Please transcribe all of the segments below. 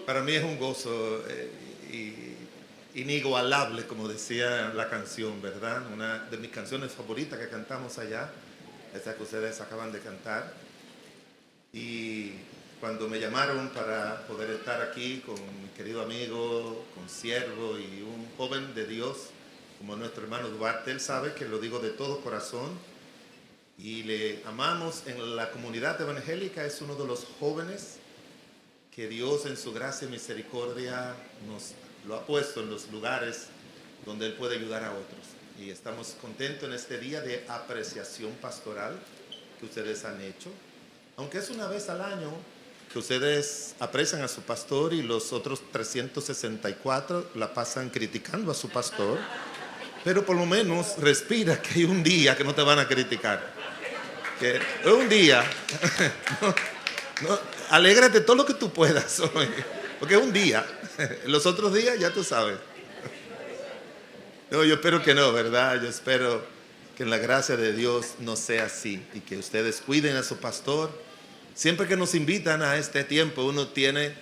Para mí es un gozo inigualable, como decía la canción, ¿verdad? Una de mis canciones favoritas que cantamos allá, esa que ustedes acaban de cantar. Y cuando me llamaron para poder estar aquí con mi querido amigo, con siervo y un joven de Dios, como nuestro hermano Duarte, él sabe que lo digo de todo corazón y le amamos en la comunidad evangélica. Es uno de los jóvenes que Dios en su gracia y misericordia nos lo ha puesto en los lugares donde Él puede ayudar a otros. Y estamos contentos en este día de apreciación pastoral que ustedes han hecho. Aunque es una vez al año que ustedes aprecian a su pastor y los otros 364 la pasan criticando a su pastor, pero por lo menos respira que hay un día que no te van a criticar. Que es un día. No, alégrate todo lo que tú puedas hoy, porque es un día. Los otros días ya tú sabes. No, yo espero que no, ¿verdad? Yo espero que en la gracia de Dios no sea así y que ustedes cuiden a su pastor. Siempre que nos invitan a este tiempo, uno tiene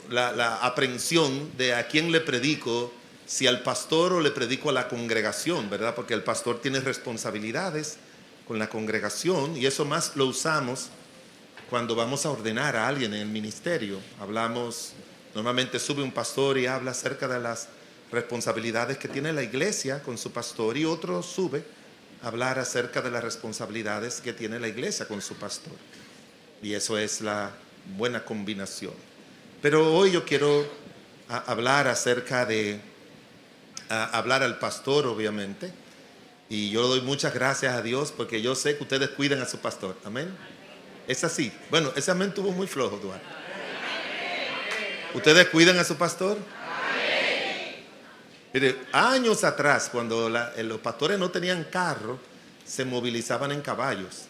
la aprehensión de a quién le predico, si al pastor o le predico a la congregación, ¿verdad? Porque el pastor tiene responsabilidades con la congregación y eso más lo usamos cuando vamos a ordenar a alguien en el ministerio. Normalmente sube un pastor y habla acerca de las responsabilidades que tiene la iglesia con su pastor, y otro sube a hablar acerca de las responsabilidades que tiene la iglesia con su pastor. Y eso es la buena combinación. Pero hoy yo quiero hablar acerca de hablar al pastor, obviamente. Y yo doy muchas gracias a Dios porque yo sé que ustedes cuidan a su pastor. Amén. Es así. Bueno, ese amén estuvo muy flojo, Duarte. ¿Ustedes cuidan a su pastor? Mire, años atrás, cuando los pastores no tenían carro, se movilizaban en caballos.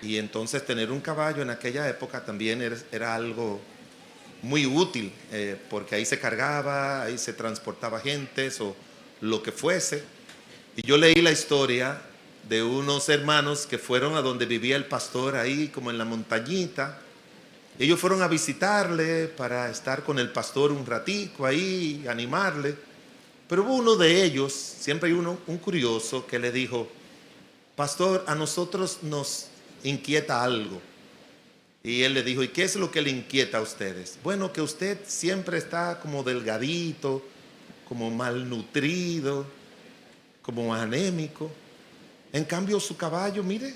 Y entonces tener un caballo en aquella época también era algo muy útil, porque ahí se cargaba, ahí se transportaba gentes o lo que fuese. Y yo leí la historia de unos hermanos que fueron a donde vivía el pastor, ahí como en la montañita. Ellos fueron a visitarle para estar con el pastor un ratico ahí, animarle. Pero hubo uno de ellos, siempre hay un curioso, que le dijo: pastor, a nosotros nos inquieta algo. Y él le dijo: ¿y qué es lo que le inquieta a ustedes? Bueno, que usted siempre está como delgadito, como malnutrido, como anémico. En cambio su caballo, mire,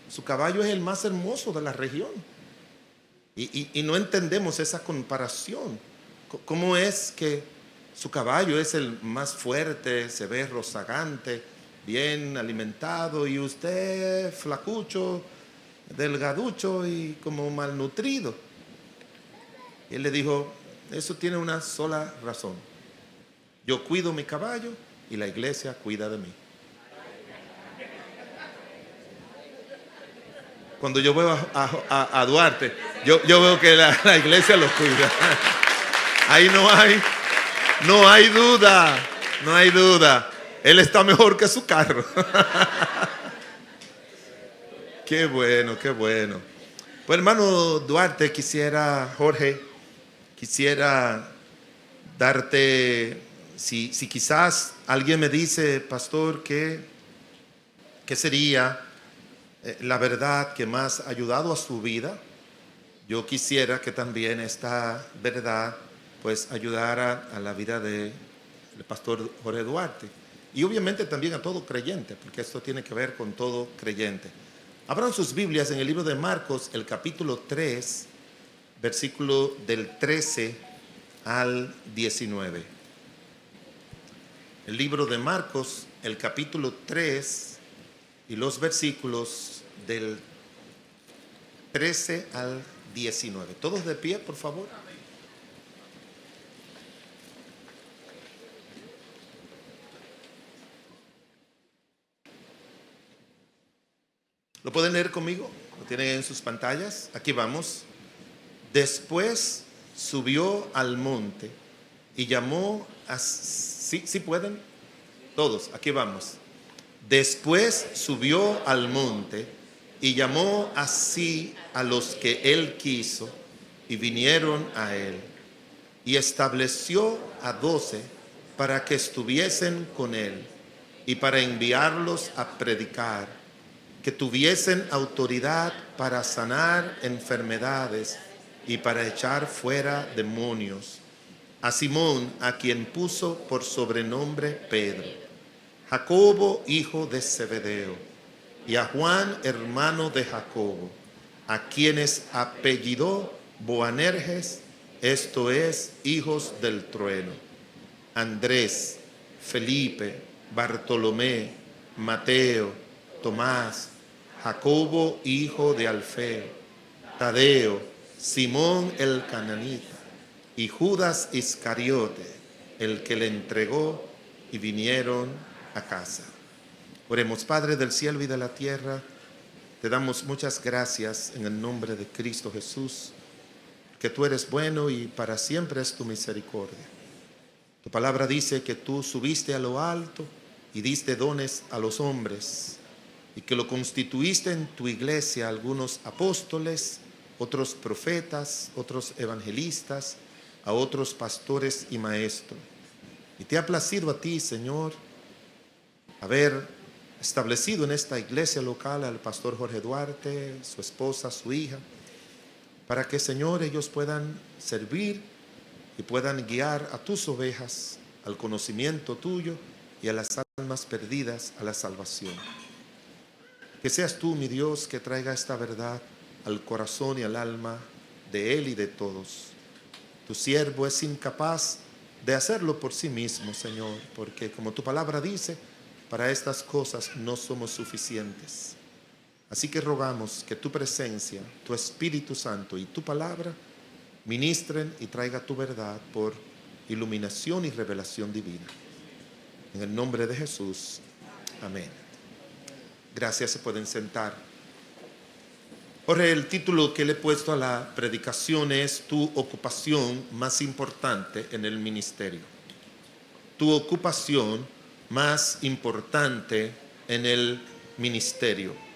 su caballo es el más hermoso de la región. Y no entendemos esa comparación. ¿Cómo es que su caballo es el más fuerte, se ve rozagante, bien alimentado, y usted flacucho, delgaducho y como malnutrido? Y él le dijo: eso tiene una sola razón. Yo cuido mi caballo y la iglesia cuida de mí. Cuando yo veo a Duarte, yo veo que la iglesia lo cuida. Ahí no hay duda, no hay duda. Él está mejor que su carro. Qué bueno, qué bueno. Pues hermano Duarte, Jorge, quisiera darte, si quizás alguien me dice: pastor, ¿qué sería la verdad que más ha ayudado a su vida? Yo quisiera que también esta verdad pues ayudara a la vida del pastor Jorge Duarte, y obviamente también a todo creyente, porque esto tiene que ver con todo creyente. Abran sus Biblias en el libro de Marcos, el capítulo 3, versículo del 13 al 19. El libro de Marcos, el capítulo 3 y los versículos del 13 al 19. Todos de pie, por favor. ¿Lo pueden leer conmigo? ¿Lo tienen en sus pantallas? Aquí vamos. Después subió al monte y llamó a... ¿Sí pueden? Todos, aquí vamos. Después subió al monte y llamó así a los que él quiso, y vinieron a él. Y estableció a 12 para que estuviesen con él y para enviarlos a predicar, que tuviesen autoridad para sanar enfermedades y para echar fuera demonios. A Simón, a quien puso por sobrenombre Pedro, Jacobo, hijo de Zebedeo, y a Juan, hermano de Jacobo, a quienes apellidó Boanerges, esto es, hijos del trueno, Andrés, Felipe, Bartolomé, Mateo, Tomás, Jacobo, hijo de Alfeo, Tadeo, Simón el cananita, y Judas Iscariote, el que le entregó, y vinieron a casa. Oremos. Padre del cielo y de la tierra, te damos muchas gracias en el nombre de Cristo Jesús, que tú eres bueno y para siempre es tu misericordia. Tu palabra dice que tú subiste a lo alto y diste dones a los hombres, y que lo constituiste en tu iglesia, algunos apóstoles, otros profetas, otros evangelistas, a otros pastores y maestros. Y te ha placido a ti, Señor, haber establecido en esta iglesia local al pastor Jorge Duarte, su esposa, su hija, para que, Señor, ellos puedan servir y puedan guiar a tus ovejas al conocimiento tuyo y a las almas perdidas a la salvación. Que seas tú, mi Dios, que traiga esta verdad al corazón y al alma de él y de todos. Tu siervo es incapaz de hacerlo por sí mismo, Señor, porque como tu palabra dice, para estas cosas no somos suficientes. Así que rogamos que tu presencia, tu Espíritu Santo y tu palabra ministren y traiga tu verdad por iluminación y revelación divina. En el nombre de Jesús, amén. Gracias, se pueden sentar. Jorge, el título que le he puesto a la predicación es Tu ocupación más importante en el ministerio. Tu ocupación más importante en el ministerio.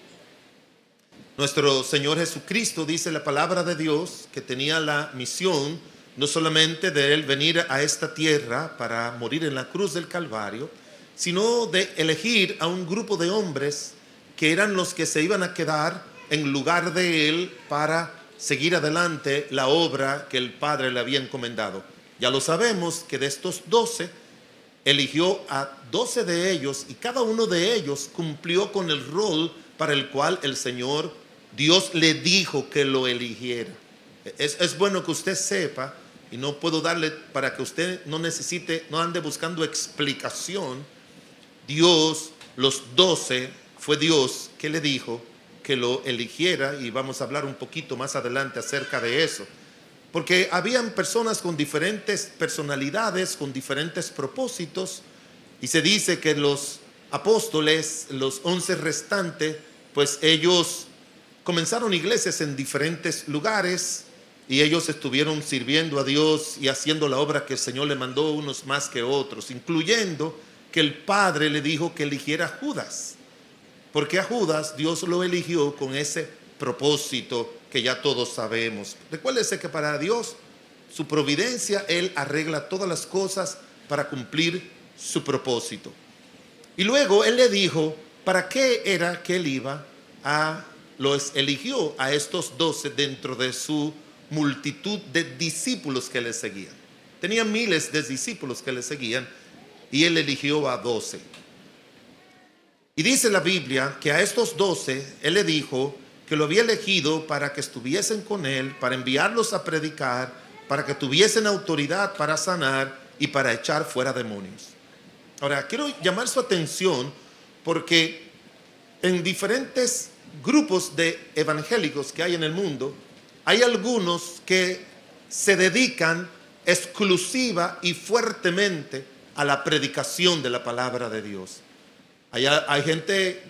Nuestro Señor Jesucristo, dice la palabra de Dios, que tenía la misión no solamente de Él venir a esta tierra para morir en la cruz del Calvario, sino de elegir a un grupo de hombres que eran los que se iban a quedar en lugar de Él para seguir adelante la obra que el Padre le había encomendado. Ya lo sabemos que de estos 12, eligió a 12 de ellos y cada uno de ellos cumplió con el rol para el cual el Señor Dios le dijo que lo eligiera. Es bueno que usted sepa, y no puedo darle para que usted no necesite, no ande buscando explicación. Dios, los 12, fue Dios que le dijo que lo eligiera, y vamos a hablar un poquito más adelante acerca de eso. Porque habían personas con diferentes personalidades, con diferentes propósitos, y se dice que los apóstoles, los 11 restantes, pues ellos comenzaron iglesias en diferentes lugares y ellos estuvieron sirviendo a Dios y haciendo la obra que el Señor le mandó, unos más que otros, incluyendo que el Padre le dijo que eligiera a Judas, porque a Judas Dios lo eligió con ese propósito que ya todos sabemos. Recuérdese que para Dios, su providencia, Él arregla todas las cosas para cumplir su propósito. Y luego Él le dijo para qué era que Él iba a los eligió a estos 12 dentro de su multitud de discípulos que le seguían. Tenía miles de discípulos que le seguían y Él eligió a 12. Y dice la Biblia que a estos 12 Él le dijo que lo había elegido para que estuviesen con Él, para enviarlos a predicar, para que tuviesen autoridad para sanar y para echar fuera demonios. Ahora, quiero llamar su atención porque en diferentes grupos de evangélicos que hay en el mundo, hay algunos que se dedican exclusiva y fuertemente a la predicación de la palabra de Dios. Hay gente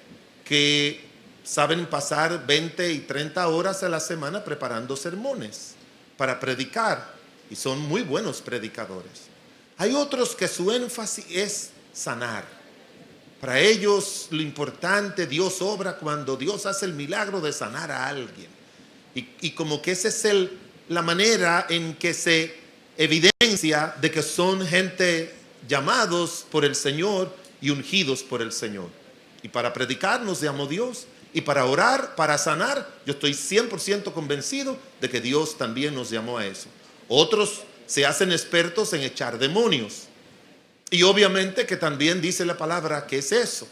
que saben pasar 20 y 30 horas a la semana preparando sermones para predicar y son muy buenos predicadores. Hay otros que su énfasis es sanar. Para ellos lo importante, Dios obra cuando Dios hace el milagro de sanar a alguien. Y como que ese es la manera en que se evidencia de que son gente llamados por el Señor y ungidos por el Señor. Y para predicar nos llamó Dios, y para orar, para sanar, yo estoy 100% convencido de que Dios también nos llamó a eso. Otros se hacen expertos en echar demonios, y obviamente que también dice la palabra que es eso.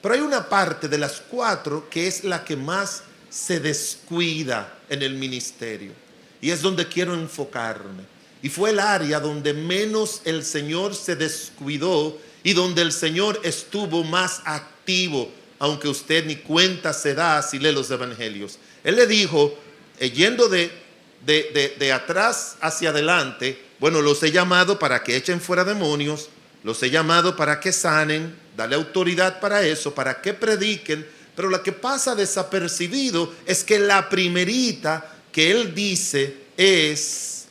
Pero hay una parte de las 4 que es la que más se descuida en el ministerio, y es donde quiero enfocarme. Y fue el área donde menos el Señor se descuidó y donde el Señor estuvo más activo, aunque usted ni cuenta se da si lee los evangelios. Él le dijo, yendo de atrás hacia adelante, bueno, los he llamado para que echen fuera demonios, los he llamado para que sanen, dale autoridad para eso, para que prediquen. Pero lo que pasa desapercibido es que la primerita que él dice es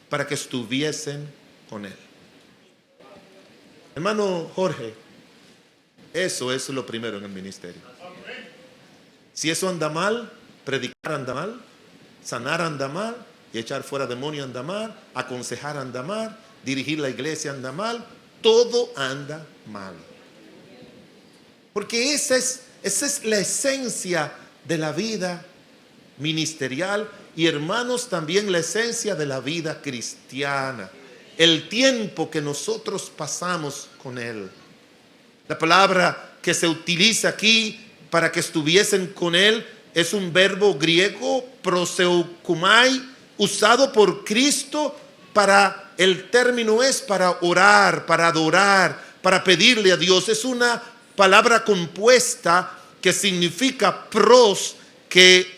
para que estuviesen con él. Hermano Jorge, eso es lo primero en el ministerio. Si eso anda mal, predicar anda mal, sanar anda mal, y echar fuera demonios anda mal, aconsejar anda mal, dirigir la iglesia anda mal, todo anda mal. Porque esa es la esencia de la vida ministerial y, hermanos, también la esencia de la vida cristiana. El tiempo que nosotros pasamos con Él. La palabra que se utiliza aquí para que estuviesen con Él es un verbo griego, proseukumai, usado por Cristo para, el término es para orar, para adorar, para pedirle a Dios. Es una palabra compuesta que significa pros, que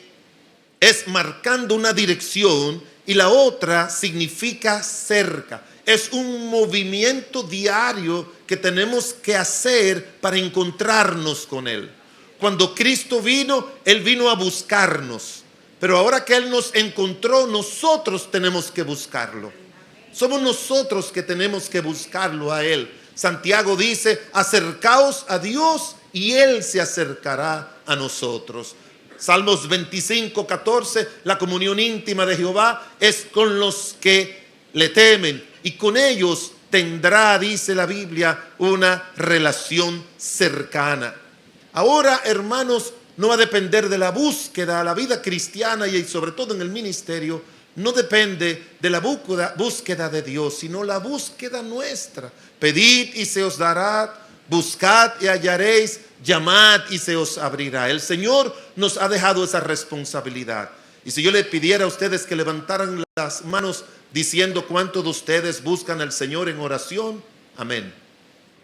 es marcando una dirección, y la otra significa cerca. Es un movimiento diario que tenemos que hacer para encontrarnos con Él. Cuando Cristo vino, Él vino a buscarnos. Pero ahora que Él nos encontró, nosotros tenemos que buscarlo. Somos nosotros que tenemos que buscarlo a Él. Santiago dice, acercaos a Dios y Él se acercará a nosotros. Salmos 25:14, la comunión íntima de Jehová es con los que le temen, y con ellos tendrá, dice la Biblia, una relación cercana. Ahora, hermanos, no va a depender de la búsqueda. La vida cristiana y sobre todo en el ministerio no depende de la búsqueda de Dios, sino la búsqueda nuestra. Pedid y se os dará, buscad y hallaréis, llamad y se os abrirá. El Señor nos ha dejado esa responsabilidad. Y si yo le pidiera a ustedes que levantaran las manos diciendo cuántos de ustedes buscan al Señor en oración, amén.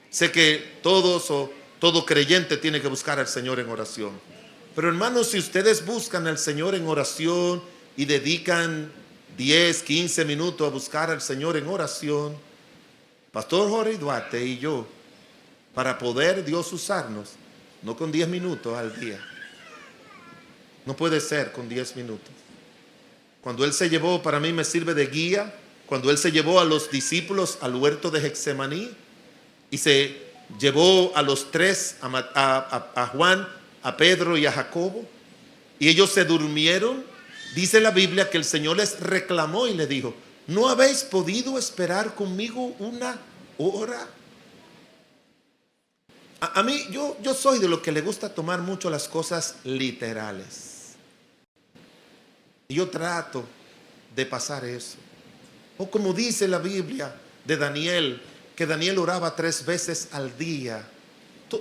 Sé que todos o todo creyente tiene que buscar al Señor en oración. Pero hermanos, si ustedes buscan al Señor en oración y dedican 10, 15 minutos a buscar al Señor en oración, Pastor Jorge Duarte y yo, para poder Dios usarnos, no con 10 minutos al día. No puede ser con 10 minutos. Cuando Él se llevó, para mí me sirve de guía, cuando Él se llevó a los discípulos al huerto de Getsemaní y se llevó a los tres, a Juan, a Pedro y a Jacobo, y ellos se durmieron, dice la Biblia que el Señor les reclamó y le dijo, ¿no habéis podido esperar conmigo una hora? A mí, yo soy de lo que le gusta tomar mucho las cosas literales. Y yo trato de pasar eso. O como dice la Biblia de Daniel, que Daniel oraba 3 veces al día.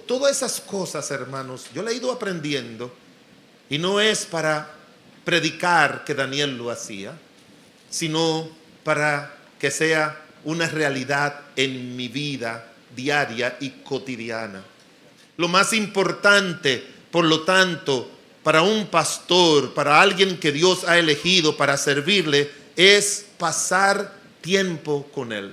Todas esas cosas, hermanos, yo le he ido aprendiendo. Y no es para predicar que Daniel lo hacía, sino para que sea una realidad en mi vida diaria y cotidiana. Lo más importante, por lo tanto, para un pastor, para alguien que Dios ha elegido para servirle, es pasar tiempo con Él.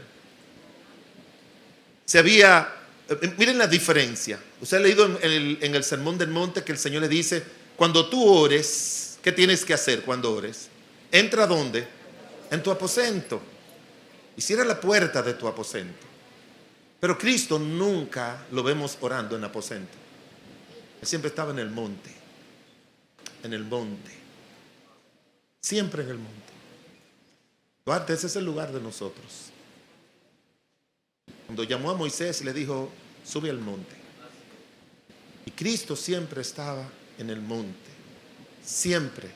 Miren la diferencia. Usted ha leído en el Sermón del Monte que el Señor le dice, cuando tú ores, ¿qué tienes que hacer cuando ores? Entra ¿dónde? En tu aposento. Y cierra la puerta de tu aposento. Pero Cristo nunca lo vemos orando en aposento. Él siempre estaba en el monte. En el monte. Siempre en el monte. Duarte, ese es el lugar de nosotros. Cuando llamó a Moisés le dijo, sube al monte. Y Cristo siempre estaba en el monte, siempre.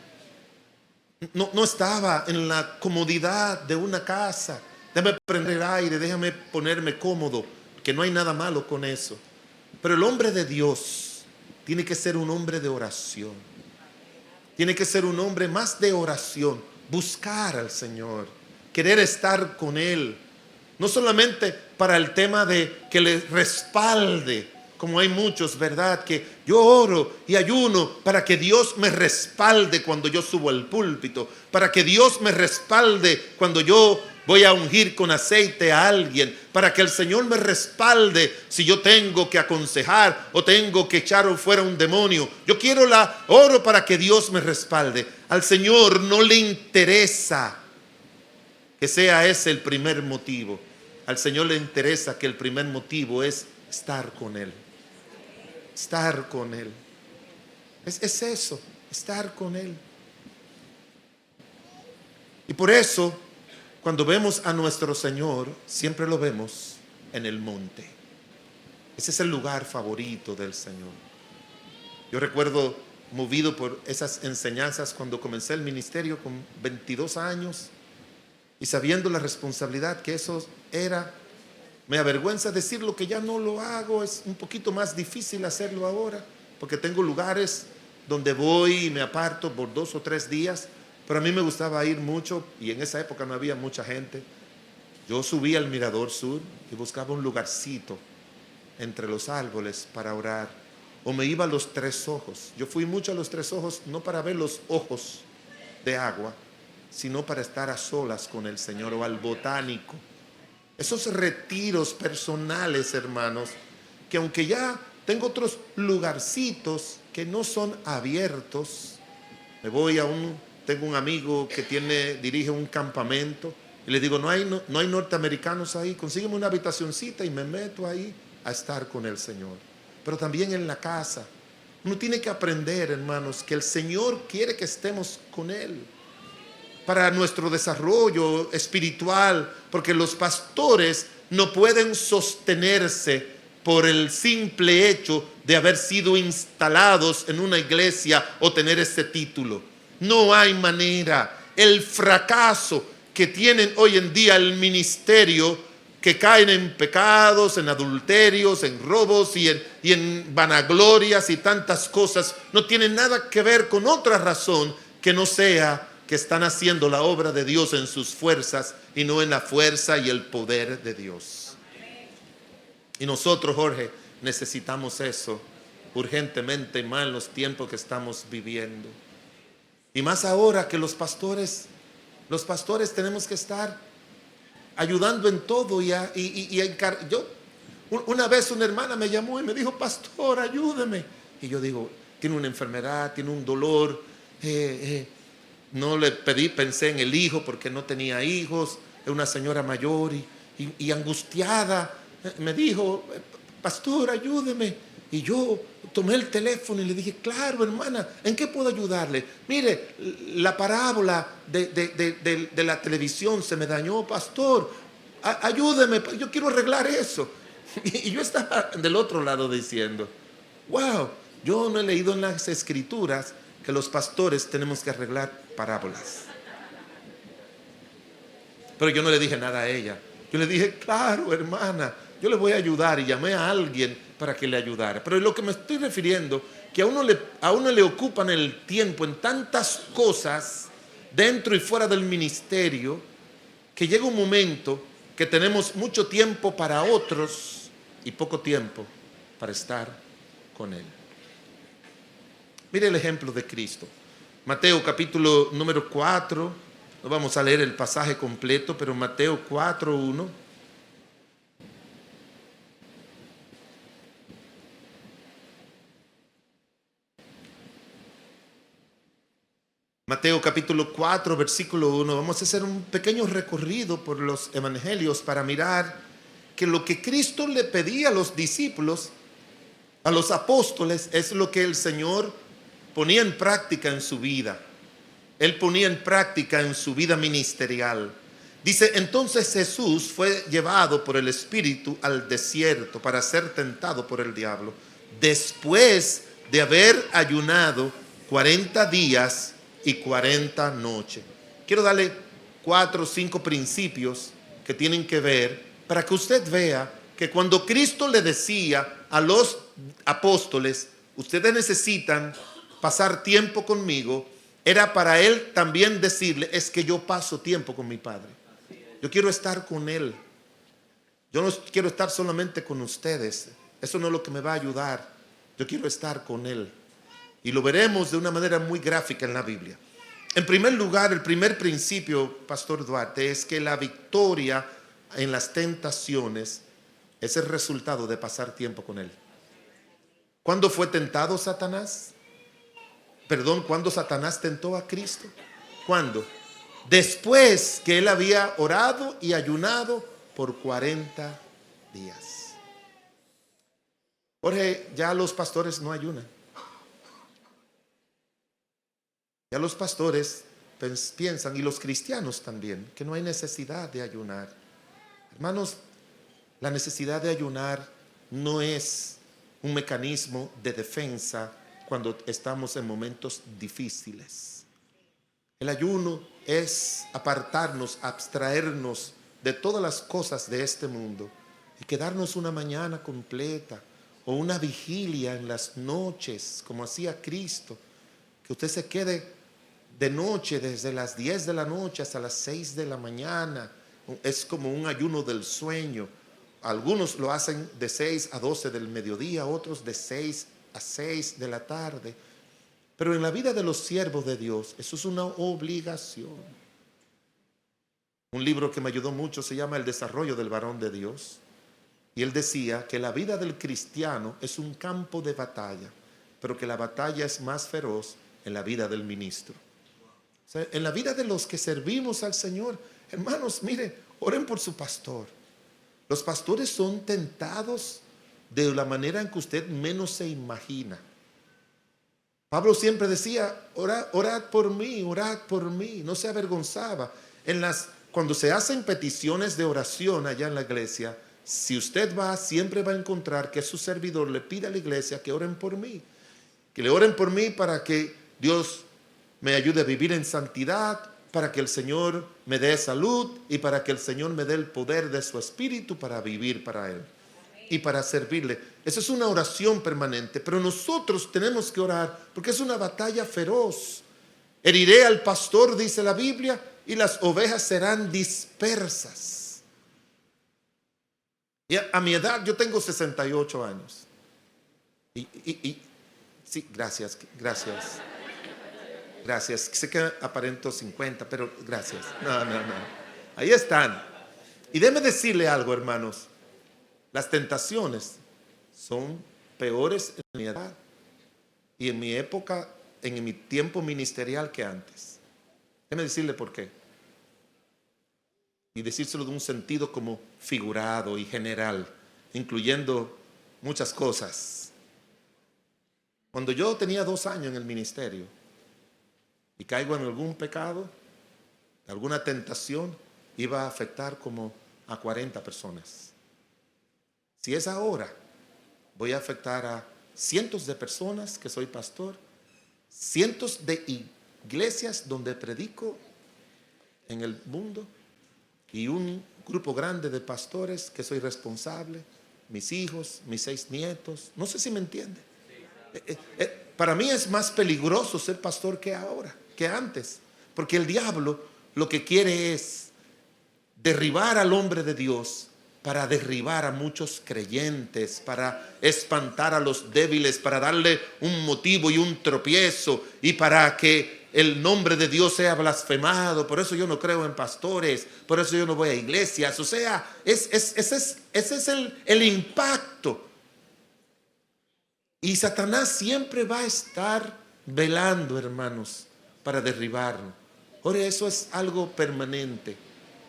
No estaba en la comodidad de una casa. Déjame prender aire, déjame ponerme cómodo, que no hay nada malo con eso. Pero el hombre de Dios tiene que ser un hombre de oración. Tiene que ser un hombre más de oración, buscar al Señor, querer estar con Él. No solamente para el tema de que le respalde, como hay muchos, ¿verdad? Que yo oro y ayuno para que Dios me respalde cuando yo subo al púlpito, para que Dios me respalde cuando yo voy a ungir con aceite a alguien, para que el Señor me respalde si yo tengo que aconsejar o tengo que echar fuera un demonio. Yo quiero oro para que Dios me respalde. Al Señor no le interesa que sea ese el primer motivo. Al Señor le interesa que el primer motivo es estar con Él. Estar con Él. Es eso, estar con Él. Y por eso, cuando vemos a nuestro Señor, siempre lo vemos en el monte. Ese es el lugar favorito del Señor. Yo recuerdo, movido por esas enseñanzas, cuando comencé el ministerio con 22 años y sabiendo la responsabilidad que eso era. Me avergüenza decirlo, que ya no lo hago. Es un poquito más difícil hacerlo ahora, porque tengo lugares donde voy y me aparto por 2 o 3 días. Pero a mí me gustaba ir mucho, y en esa época no había mucha gente. Yo subía al Mirador Sur y buscaba un lugarcito entre los árboles para orar. O me iba a los Tres Ojos. Yo fui mucho a los Tres Ojos, no para ver los ojos de agua, sino para estar a solas con el Señor, o al Botánico. Esos retiros personales, hermanos, que aunque ya tengo otros lugarcitos que no son abiertos, me voy tengo un amigo que dirige un campamento, y le digo, no hay norteamericanos ahí, consígueme una habitacioncita, y me meto ahí a estar con el Señor. Pero también en la casa, uno tiene que aprender, hermanos, que el Señor quiere que estemos con Él para nuestro desarrollo espiritual, porque los pastores no pueden sostenerse por el simple hecho de haber sido instalados en una iglesia o tener ese título. No hay manera. El fracaso que tienen hoy en día el ministerio, que caen en pecados, en adulterios, en robos y en vanaglorias y tantas cosas, no tiene nada que ver con otra razón que no sea que están haciendo la obra de Dios en sus fuerzas y no en la fuerza y el poder de Dios. Y nosotros, Jorge, necesitamos eso urgentemente, más en los tiempos que estamos viviendo. Y más ahora que los pastores tenemos que estar ayudando en todo. Una vez una hermana me llamó y me dijo, pastor, ayúdeme. Y yo digo, tiene una enfermedad, tiene un dolor. No le pedí, pensé en el hijo porque no tenía hijos. Es una señora mayor y angustiada. Me dijo, pastor, ayúdeme. Y yo tomé el teléfono y le dije, claro, hermana, ¿en qué puedo ayudarle? Mire, la parábola de la televisión se me dañó, pastor, ayúdeme, yo quiero arreglar eso. Y yo estaba del otro lado diciendo, wow, yo no he leído en las escrituras que los pastores tenemos que arreglar parábolas. Pero yo no le dije nada a ella. Yo le dije, claro, hermana, yo le voy a ayudar, y llamé a alguien para que le ayudara. Pero lo que me estoy refiriendo, que a uno le ocupan el tiempo en tantas cosas dentro y fuera del ministerio, que llega un momento que tenemos mucho tiempo para otros y poco tiempo para estar con Él. Mire el ejemplo de Cristo. Mateo capítulo número 4, no vamos a leer el pasaje completo, pero Mateo 4:1. Mateo capítulo 4, versículo 1. Vamos a hacer un pequeño recorrido por los evangelios para mirar que lo que Cristo le pedía a los discípulos, a los apóstoles, es lo que el Señor ponía en práctica en su vida. Él ponía en práctica en su vida ministerial. Dice, entonces Jesús fue llevado por el Espíritu al desierto para ser tentado por el diablo, después de haber ayunado 40 días y 40 noches. Quiero darle 4 o 5 principios que tienen que ver para que usted vea que cuando Cristo le decía a los apóstoles, ustedes necesitan pasar tiempo conmigo, era para él también decirle, es que yo paso tiempo con mi Padre. Yo quiero estar con él. Yo no quiero estar solamente con ustedes. Eso no es lo que me va a ayudar. Yo quiero estar con él. Y lo veremos de una manera muy gráfica en la Biblia. En primer lugar, el primer principio, Pastor Duarte, es que la victoria en las tentaciones es el resultado de pasar tiempo con él. ¿Cuándo fue tentado Satanás? Perdón, ¿cuándo Satanás tentó a Cristo? ¿Cuándo? Después que él había orado y ayunado por 40 días. Jorge, ya los pastores no ayunan. Ya los pastores piensan, y los cristianos también, que no hay necesidad de ayunar. Hermanos, la necesidad de ayunar no es un mecanismo de defensa cuando estamos en momentos difíciles. El ayuno es apartarnos, abstraernos de todas las cosas de este mundo y quedarnos una mañana completa o una vigilia en las noches, como hacía Cristo, que usted se quede de noche desde las 10 de la noche hasta las 6 de la mañana. Es como un ayuno del sueño. Algunos lo hacen de 6 a 12 del mediodía, otros de 6 a 6 de la tarde. Pero en la vida de los siervos de Dios, eso es una obligación. Un libro que me ayudó mucho se llama El desarrollo del varón de Dios. Y él decía que la vida del cristiano es un campo de batalla, pero que la batalla es más feroz en la vida del ministro. O sea, en la vida de los que servimos al Señor, hermanos, mire, oren por su pastor. Los pastores son tentados de la manera en que usted menos se imagina. Pablo siempre decía, orad por mí, no se avergonzaba. Cuando se hacen peticiones de oración allá en la iglesia, si usted va, siempre va a encontrar que su servidor le pide a la iglesia que oren por mí. Que le oren por mí para que Dios me ayude a vivir en santidad, para que el Señor me dé salud y para que el Señor me dé el poder de su espíritu para vivir para Él y para servirle. Esa es una oración permanente, pero nosotros tenemos que orar porque es una batalla feroz. Heriré al pastor, dice la Biblia, y las ovejas serán dispersas. Y a mi edad, yo tengo 68 años. Sí, gracias. Sé que aparento 50, pero gracias. No. Ahí están. Y déjeme decirle algo, hermanos. Las tentaciones son peores en mi edad y en mi época, en mi tiempo ministerial que antes. Déjeme decirle por qué. Y decírselo de un sentido como figurado y general, incluyendo muchas cosas. Cuando yo tenía 2 años en el ministerio y caigo en algún pecado, alguna tentación, iba a afectar como a 40 personas. Si es ahora, voy a afectar a cientos de personas que soy pastor, cientos de iglesias donde predico en el mundo y un grupo grande de pastores que soy responsable, mis hijos, mis 6 nietos. No sé si me entiende. Para mí es más peligroso ser pastor que ahora, que antes, porque el diablo lo que quiere es derribar al hombre de Dios para derribar a muchos creyentes, para espantar a los débiles, para darle un motivo y un tropiezo y para que el nombre de Dios sea blasfemado. Por eso yo no creo en pastores, por eso yo no voy a iglesias. O sea, ese es el impacto. Y Satanás siempre va a estar velando, hermanos, para derribarnos. Ahora, eso es algo permanente,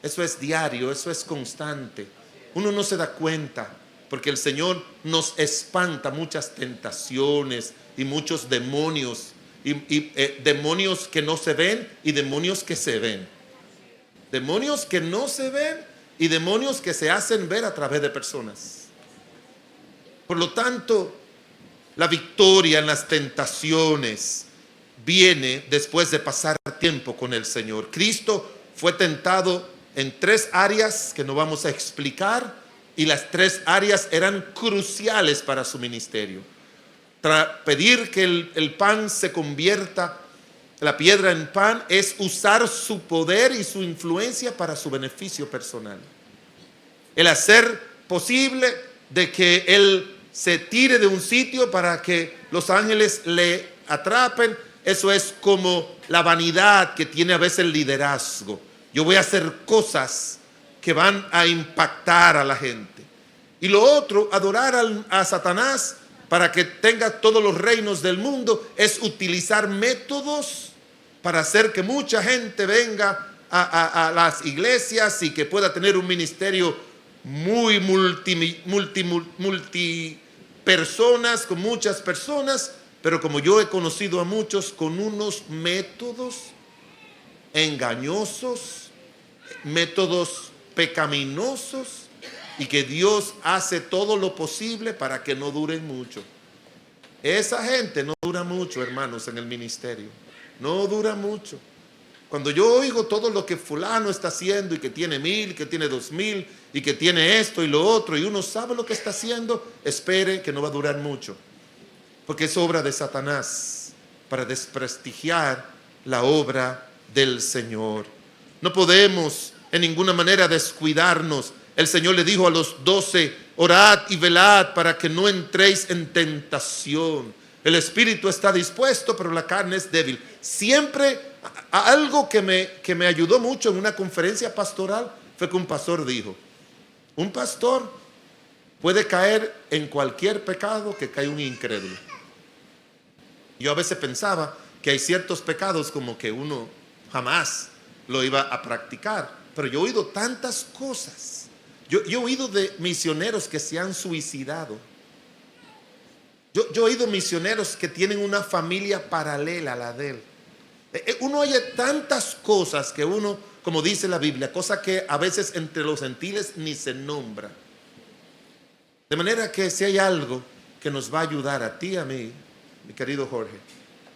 eso es diario, eso es constante. Uno no se da cuenta porque el Señor nos espanta muchas tentaciones y muchos demonios, y demonios que no se ven y demonios que se ven. Demonios que no se ven y demonios que se hacen ver a través de personas. Por lo tanto, la victoria en las tentaciones viene después de pasar tiempo con el Señor. Cristo fue tentado en 3 áreas que no vamos a explicar, y las 3 áreas eran cruciales para su ministerio. Pedir que el pan se convierta, la piedra en pan, es usar su poder y su influencia para su beneficio personal. El hacer posible de que él se tire de un sitio para que los ángeles le atrapen, eso es como la vanidad que tiene a veces el liderazgo. Yo voy a hacer cosas que van a impactar a la gente. Y lo otro, adorar a Satanás para que tenga todos los reinos del mundo, es utilizar métodos para hacer que mucha gente venga a las iglesias y que pueda tener un ministerio muy multi personas, con muchas personas, pero como yo he conocido a muchos con unos métodos engañosos, métodos pecaminosos, y que Dios hace todo lo posible para que no duren mucho. Esa gente no dura mucho, hermanos, en el ministerio. No dura mucho. Cuando yo oigo todo lo que fulano está haciendo, y que tiene 1000, que tiene 2000, y que tiene esto y lo otro, y uno sabe lo que está haciendo, espere que no va a durar mucho. Porque es obra de Satanás para desprestigiar la obra del Señor. No podemos en ninguna manera descuidarnos. El Señor le dijo a los 12, orad y velad para que no entréis en tentación. El espíritu está dispuesto, pero la carne es débil. Siempre, algo que me ayudó mucho en una conferencia pastoral fue que un pastor dijo: un pastor puede caer en cualquier pecado que cae un incrédulo. Yo a veces pensaba que hay ciertos pecados como que uno jamás lo iba a practicar, pero yo he oído tantas cosas. Yo he oído de misioneros que se han suicidado. Yo he oído misioneros que tienen una familia paralela a la de él. Uno oye tantas cosas que uno, como dice la Biblia, cosas que a veces entre los gentiles ni se nombra. De manera que si hay algo que nos va a ayudar a ti y a mí, mi querido Jorge,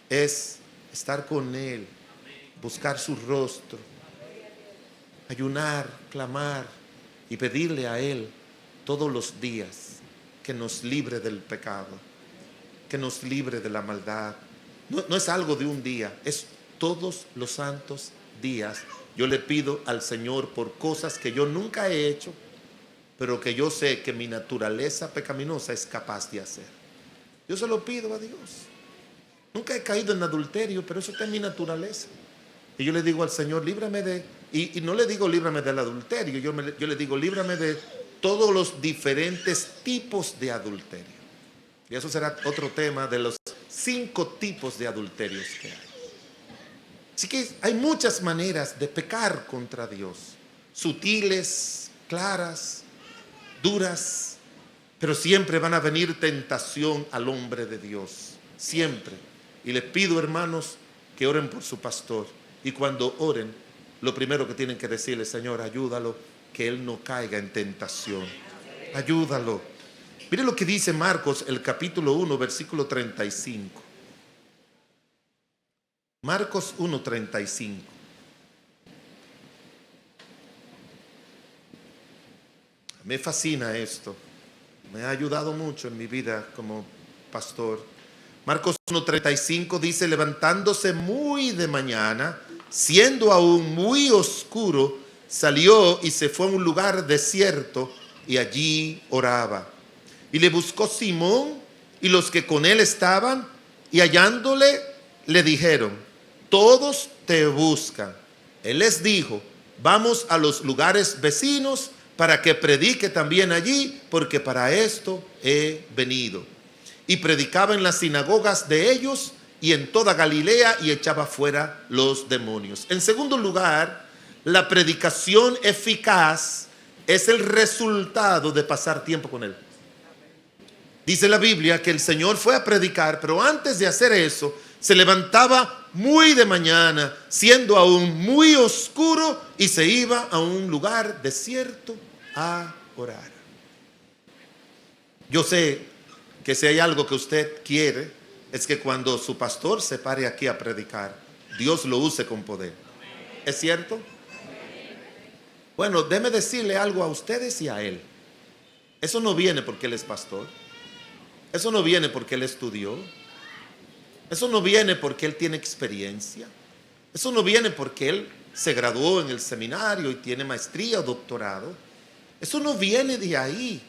es estar con Él, buscar su rostro, ayunar, clamar y pedirle a Él todos los días que nos libre del pecado, que nos libre de la maldad. No es algo de un día, es todos los santos días. Yo le pido al Señor por cosas que yo nunca he hecho, pero que yo sé que mi naturaleza pecaminosa es capaz de hacer. Yo se lo pido a Dios. Nunca he caído en adulterio, pero eso está en mi naturaleza. Y yo le digo al Señor, líbrame de... Y no le digo líbrame del adulterio, yo le digo líbrame de todos los diferentes tipos de adulterio. Y eso será otro tema, de los 5 tipos de adulterios que hay. Así que hay muchas maneras de pecar contra Dios. Sutiles, claras, duras, pero siempre van a venir tentación al hombre de Dios. Siempre. Y les pido, hermanos, que oren por su pastor. Y cuando oren, lo primero que tienen que decirle: Señor, ayúdalo, que él no caiga en tentación. Ayúdalo. Mire lo que dice Marcos, el capítulo 1, versículo 35. Marcos 1:35. Me fascina esto. Me ha ayudado mucho en mi vida como pastor. Marcos 1:35 dice: levantándose muy de mañana, siendo aún muy oscuro, salió y se fue a un lugar desierto y allí oraba. Y le buscó Simón y los que con él estaban, y hallándole le dijeron: todos te buscan. Él les dijo: vamos a los lugares vecinos para que predique también allí, porque para esto he venido. Y predicaba en las sinagogas de ellos y en toda Galilea, y echaba fuera los demonios. En segundo lugar, la predicación eficaz es el resultado de pasar tiempo con Él. Dice la Biblia que el Señor fue a predicar, pero antes de hacer eso, se levantaba muy de mañana, siendo aún muy oscuro, y se iba a un lugar desierto a orar. Yo sé que si hay algo que usted quiere, es que cuando su pastor se pare aquí a predicar, Dios lo use con poder. ¿Es cierto? Bueno, déjeme decirle algo a ustedes y a él. Eso no viene porque él es pastor. Eso no viene porque él estudió. Eso no viene porque él tiene experiencia. Eso no viene porque él se graduó en el seminario y tiene maestría o doctorado. Eso no viene de ahí.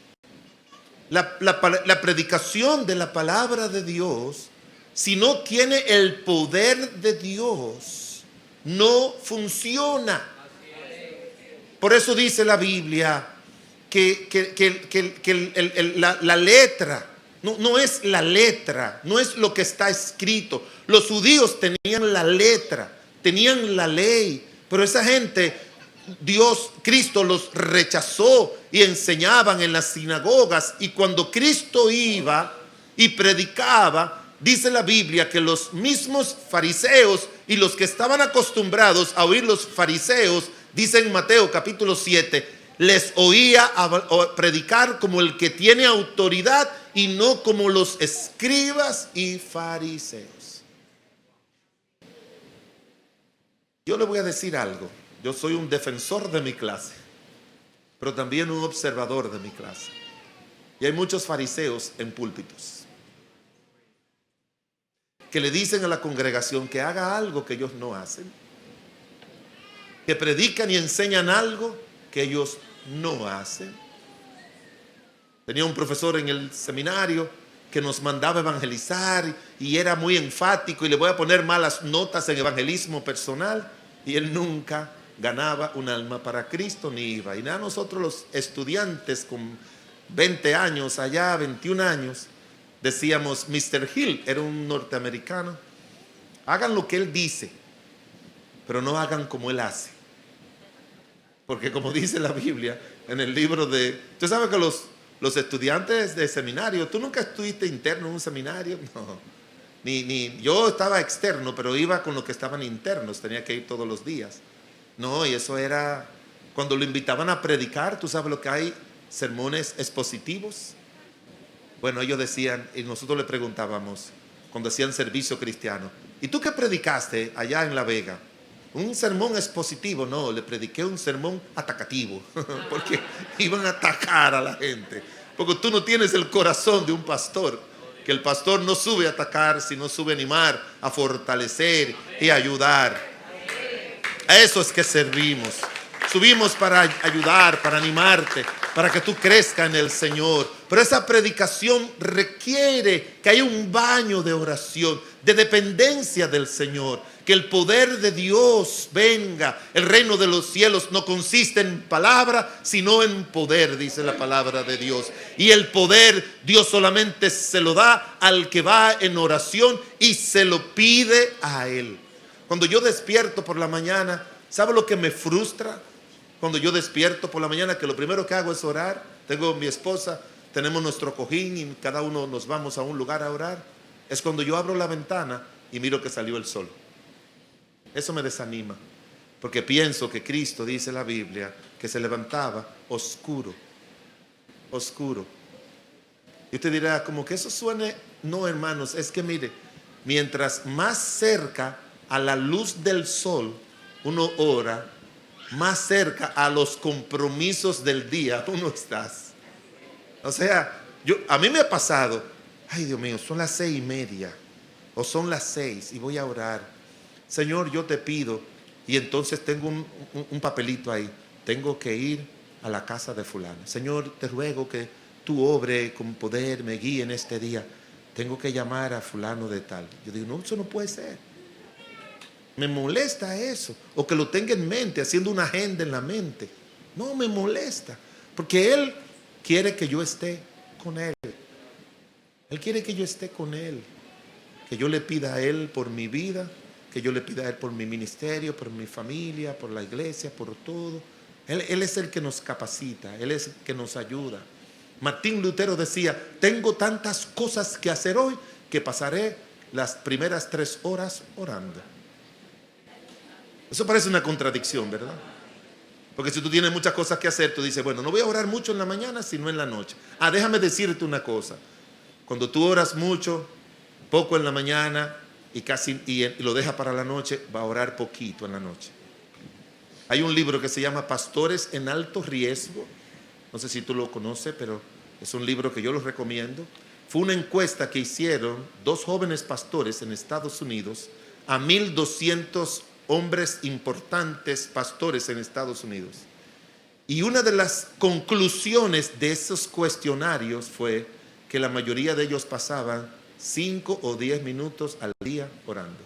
La predicación de la palabra de Dios, si no tiene el poder de Dios, no funciona. Por eso dice la Biblia que la letra no es la letra, no es lo que está escrito. Los judíos tenían la letra, tenían la ley, pero esa gente, Cristo los rechazó y enseñaban en las sinagogas. Y cuando Cristo iba y predicaba, dice la Biblia que los mismos fariseos y los que estaban acostumbrados a oír los fariseos, dice en Mateo capítulo 7, les oía predicar como el que tiene autoridad y no como los escribas y fariseos. Yo le voy a decir algo. Yo soy un defensor de mi clase, pero también un observador de mi clase. Y hay muchos fariseos en púlpitos que le dicen a la congregación que haga algo que ellos no hacen, que predican y enseñan algo que ellos no hacen. Tenía un profesor en el seminario que nos mandaba evangelizar y era muy enfático, y le voy a poner malas notas en evangelismo personal, y él nunca ganaba un alma para Cristo ni iba. Y nada, nosotros los estudiantes con 20 años allá, 21 años, decíamos, Mr. Hill era un norteamericano, hagan lo que él dice, pero no hagan como él hace. Porque como dice la Biblia en el libro de... Usted sabe que los estudiantes de seminario, ¿tú nunca estuviste interno en un seminario? No. Ni yo estaba externo, pero iba con los que estaban internos, tenía que ir todos los días. No, y eso era... Cuando lo invitaban a predicar, ¿tú sabes lo que hay? Sermones expositivos. Bueno, ellos decían, y nosotros le preguntábamos, cuando hacían servicio cristiano, ¿y tú qué predicaste allá en La Vega? Un sermón expositivo. No, le prediqué un sermón atacativo, porque iban a atacar a la gente. Porque tú no tienes el corazón de un pastor, que el pastor no sube a atacar, sino sube a animar, a fortalecer y a ayudar. A eso es que servimos. Subimos para ayudar, para animarte, para que tú crezcas en el Señor. Pero esa predicación requiere que haya un baño de oración, de dependencia del Señor. Que el poder de Dios venga. El reino de los cielos no consiste en palabra, sino en poder, dice la palabra de Dios. Y el poder Dios solamente se lo da al que va en oración y se lo pide a Él. Cuando yo despierto por la mañana, ¿sabe lo que me frustra? Cuando yo despierto por la mañana, que lo primero que hago es orar. Tengo mi esposa, tenemos nuestro cojín y cada uno nos vamos a un lugar a orar. Es cuando yo abro la ventana y miro que salió el sol. Eso me desanima, porque pienso que Cristo, dice la Biblia, que se levantaba oscuro, oscuro. Y usted dirá, como que eso suene. No, hermanos, es que mire, mientras más cerca a la luz del sol uno ora, más cerca a los compromisos del día uno está. O sea, a mí me ha pasado, ay Dios mío, son las 6:30 o son las 6 y voy a orar. Señor, yo te pido, y entonces tengo un papelito ahí, tengo que ir a la casa de fulano. Señor, te ruego que tú obre con poder, me guíe en este día. Tengo que llamar a fulano de tal. Yo digo, no, eso no puede ser. Me molesta eso, o que lo tenga en mente, haciendo una agenda en la mente. No, me molesta, porque Él quiere que yo esté con Él. Él quiere que yo esté con Él, que yo le pida a Él por mi vida, que yo le pida a Él por mi ministerio, por mi familia, por la iglesia, por todo. Él es el que nos capacita, Él es el que nos ayuda. Martín Lutero decía, tengo tantas cosas que hacer hoy que pasaré las primeras 3 horas orando. Eso parece una contradicción, ¿verdad? Porque si tú tienes muchas cosas que hacer, tú dices, bueno, no voy a orar mucho en la mañana, sino en la noche. Déjame decirte una cosa. Cuando tú oras mucho, poco en la mañana y lo dejas para la noche, va a orar poquito en la noche. Hay un libro que se llama Pastores en Alto Riesgo. No sé si tú lo conoces, pero es un libro que yo lo recomiendo. Fue una encuesta que hicieron 2 jóvenes pastores en Estados Unidos a 1,200 hombres importantes pastores en Estados Unidos. Y una de las conclusiones de esos cuestionarios fue que la mayoría de ellos pasaban 5 o 10 minutos al día orando.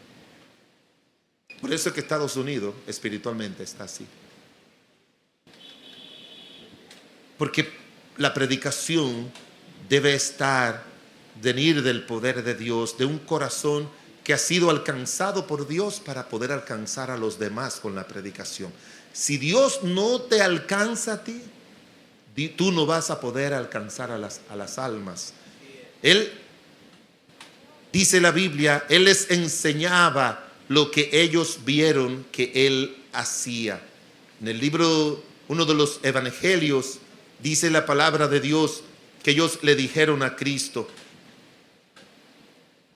Por eso es que Estados Unidos espiritualmente está así. Porque la predicación debe venir del poder de Dios, de un corazón que ha sido alcanzado por Dios para poder alcanzar a los demás con la predicación. Si Dios no te alcanza a ti, tú no vas a poder alcanzar a las almas. Él, dice la Biblia, Él les enseñaba lo que ellos vieron que Él hacía. En el libro, uno de los evangelios, dice la palabra de Dios que ellos le dijeron a Cristo.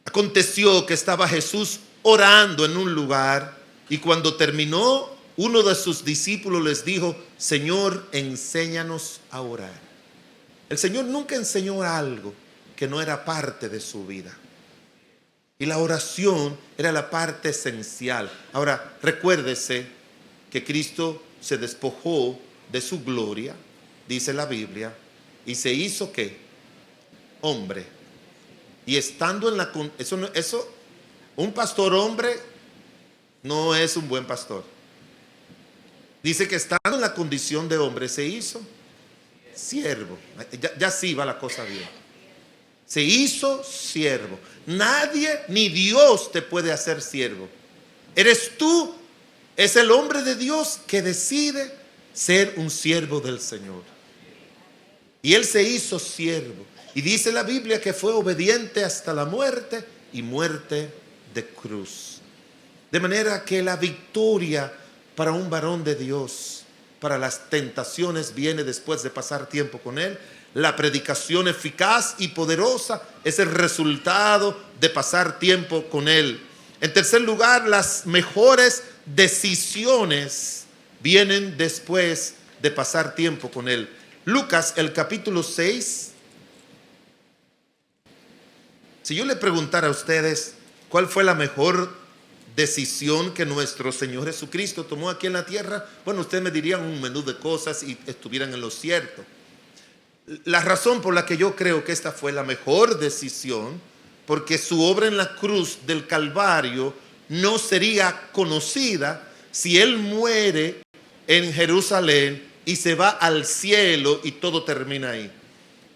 Aconteció que estaba Jesús orando en un lugar y cuando terminó, uno de sus discípulos les dijo, Señor, enséñanos a orar. El Señor nunca enseñó algo que no era parte de su vida. Y la oración era la parte esencial. Ahora, recuérdese que Cristo se despojó de su gloria, dice la Biblia, y se hizo ¿qué? Hombre. Y estando en un pastor hombre no es un buen pastor. Dice que estando en la condición de hombre se hizo siervo. Ya sí va la cosa bien. Se hizo siervo. Nadie ni Dios te puede hacer siervo. Eres tú, es el hombre de Dios que decide ser un siervo del Señor. Y Él se hizo siervo. Y dice la Biblia que fue obediente hasta la muerte y muerte de cruz. De manera que la victoria para un varón de Dios, para las tentaciones, viene después de pasar tiempo con Él. La predicación eficaz y poderosa es el resultado de pasar tiempo con Él. En tercer lugar, las mejores decisiones vienen después de pasar tiempo con Él. Lucas, el capítulo 6. Si yo le preguntara a ustedes cuál fue la mejor decisión que nuestro Señor Jesucristo tomó aquí en la tierra, bueno, ustedes me dirían un menú de cosas y estuvieran en lo cierto. La razón por la que yo creo que esta fue la mejor decisión, porque su obra en la cruz del Calvario no sería conocida si Él muere en Jerusalén y se va al cielo y todo termina ahí.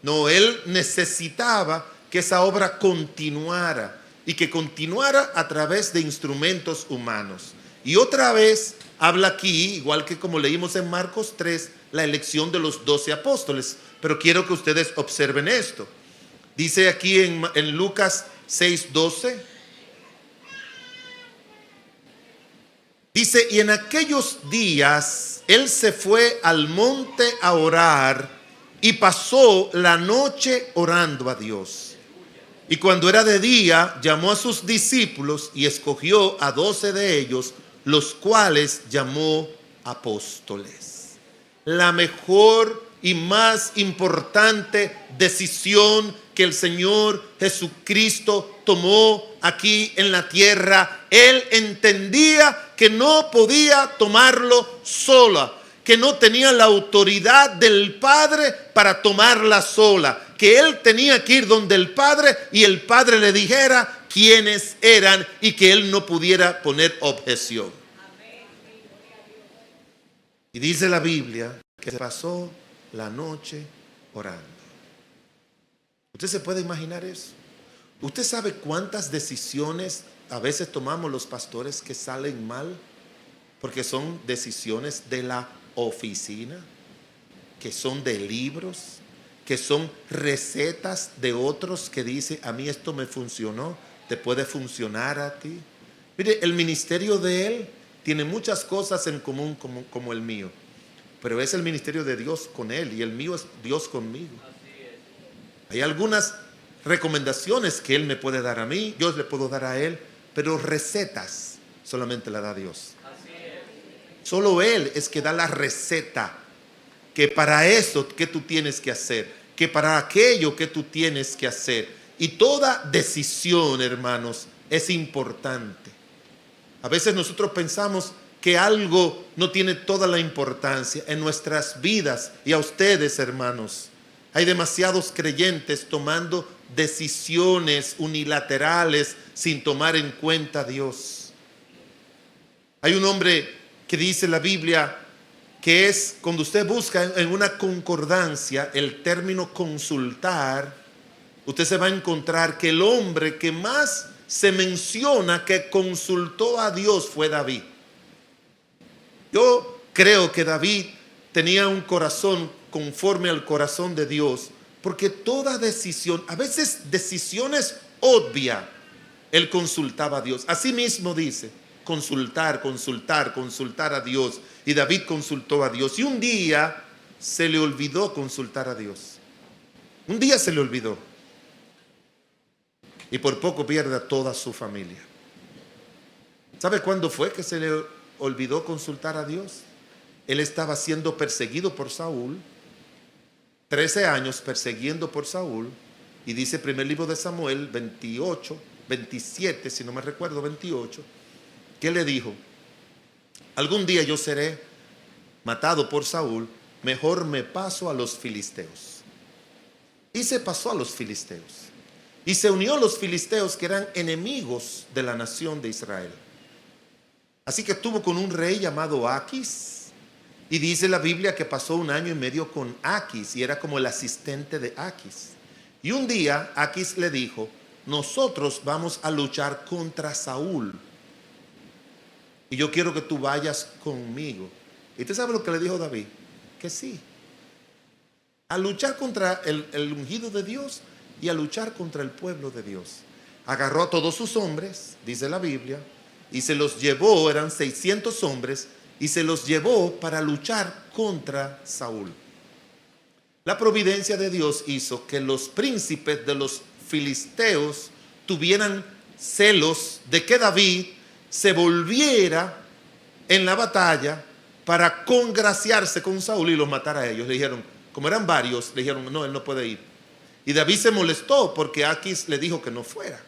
No, Él necesitaba que esa obra continuara y que continuara a través de instrumentos humanos. Y otra vez habla aquí, igual que como leímos en Marcos 3, la elección de los 12 apóstoles. Pero quiero que ustedes observen esto. Dice aquí en Lucas 6:12. Dice, y en aquellos días Él se fue al monte a orar y pasó la noche orando a Dios. Y cuando era de día, llamó a sus discípulos y escogió a 12 de ellos, los cuales llamó apóstoles. La mejor y más importante decisión que el Señor Jesucristo tomó aquí en la tierra. Él entendía que no podía tomarlo sola, que no tenía la autoridad del Padre para tomarla sola, que Él tenía que ir donde el Padre y el Padre le dijera quiénes eran y que Él no pudiera poner objeción. Y dice la Biblia que se pasó la noche orando. ¿Usted se puede imaginar eso? ¿Usted sabe cuántas decisiones a veces tomamos los pastores que salen mal? Porque son decisiones de la oficina, que son de libros, que son recetas de otros que dice, a mí esto me funcionó, te puede funcionar a ti. Mire, el ministerio de él tiene muchas cosas en común como el mío, pero es el ministerio de Dios con él y el mío es Dios conmigo. Hay algunas recomendaciones que él me puede dar a mí, yo le puedo dar a él, pero recetas solamente la da Dios. Solo él es que da la receta, que para eso que tú tienes que hacer, que para aquello que tú tienes que hacer. Y toda decisión, hermanos, es importante. A veces nosotros pensamos que algo no tiene toda la importancia en nuestras vidas. Y a ustedes, hermanos, hay demasiados creyentes tomando decisiones unilaterales sin tomar en cuenta a Dios. Hay un hombre que dice en la Biblia que es, cuando usted busca en una concordancia el término consultar, usted se va a encontrar que el hombre que más se menciona que consultó a Dios fue David. Yo creo que David tenía un corazón conforme al corazón de Dios, porque toda decisión, a veces decisiones obvias, él consultaba a Dios. Así mismo dice, consultar a Dios. Y David consultó a Dios. Y un día se le olvidó consultar a Dios. Un día se le olvidó. Y por poco pierde a toda su familia. ¿Sabe cuándo fue que se le olvidó consultar a Dios? Él estaba siendo perseguido por Saúl. 13 años persiguiendo por Saúl. Y dice primer libro de Samuel 27, si no me recuerdo, 28. ¿Qué le dijo? Algún día yo seré matado por Saúl, mejor me paso a los filisteos. Y se pasó a los filisteos. Y se unió a los filisteos que eran enemigos de la nación de Israel. Así que estuvo con un rey llamado Aquis. Y dice la Biblia que pasó 1 año y medio con Aquis y era como el asistente de Aquis. Y un día Aquis le dijo, nosotros vamos a luchar contra Saúl. Y yo quiero que tú vayas conmigo. ¿Y usted sabe lo que le dijo David? Que sí. A luchar contra el ungido de Dios y a luchar contra el pueblo de Dios. Agarró a todos sus hombres, dice la Biblia, y se los llevó, eran 600 hombres, y se los llevó para luchar contra Saúl. La providencia de Dios hizo que los príncipes de los filisteos tuvieran celos de que David se volviera en la batalla para congraciarse con Saúl y los matara a ellos. Le dijeron, como eran varios, le dijeron, no, él no puede ir. Y David se molestó porque Aquis le dijo que no fuera.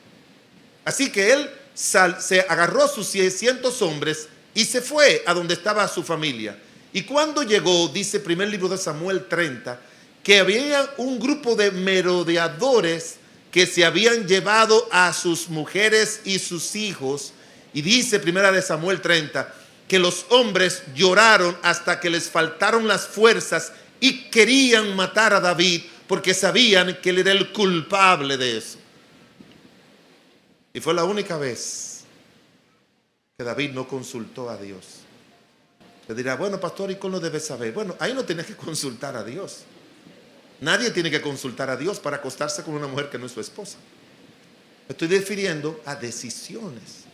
Así que él se agarró a sus 600 hombres y se fue a donde estaba su familia. Y cuando llegó, dice primer libro de Samuel 30, que había un grupo de merodeadores que se habían llevado a sus mujeres y sus hijos. Y dice primera de Samuel 30 que los hombres lloraron hasta que les faltaron las fuerzas y querían matar a David porque sabían que él era el culpable de eso. Y fue la única vez que David no consultó a Dios. Le dirá, bueno, pastor, ¿y cómo lo debes saber? Bueno, ahí no tienes que consultar a Dios. Nadie tiene que consultar a Dios para acostarse con una mujer que no es su esposa. Me estoy refiriendo a decisiones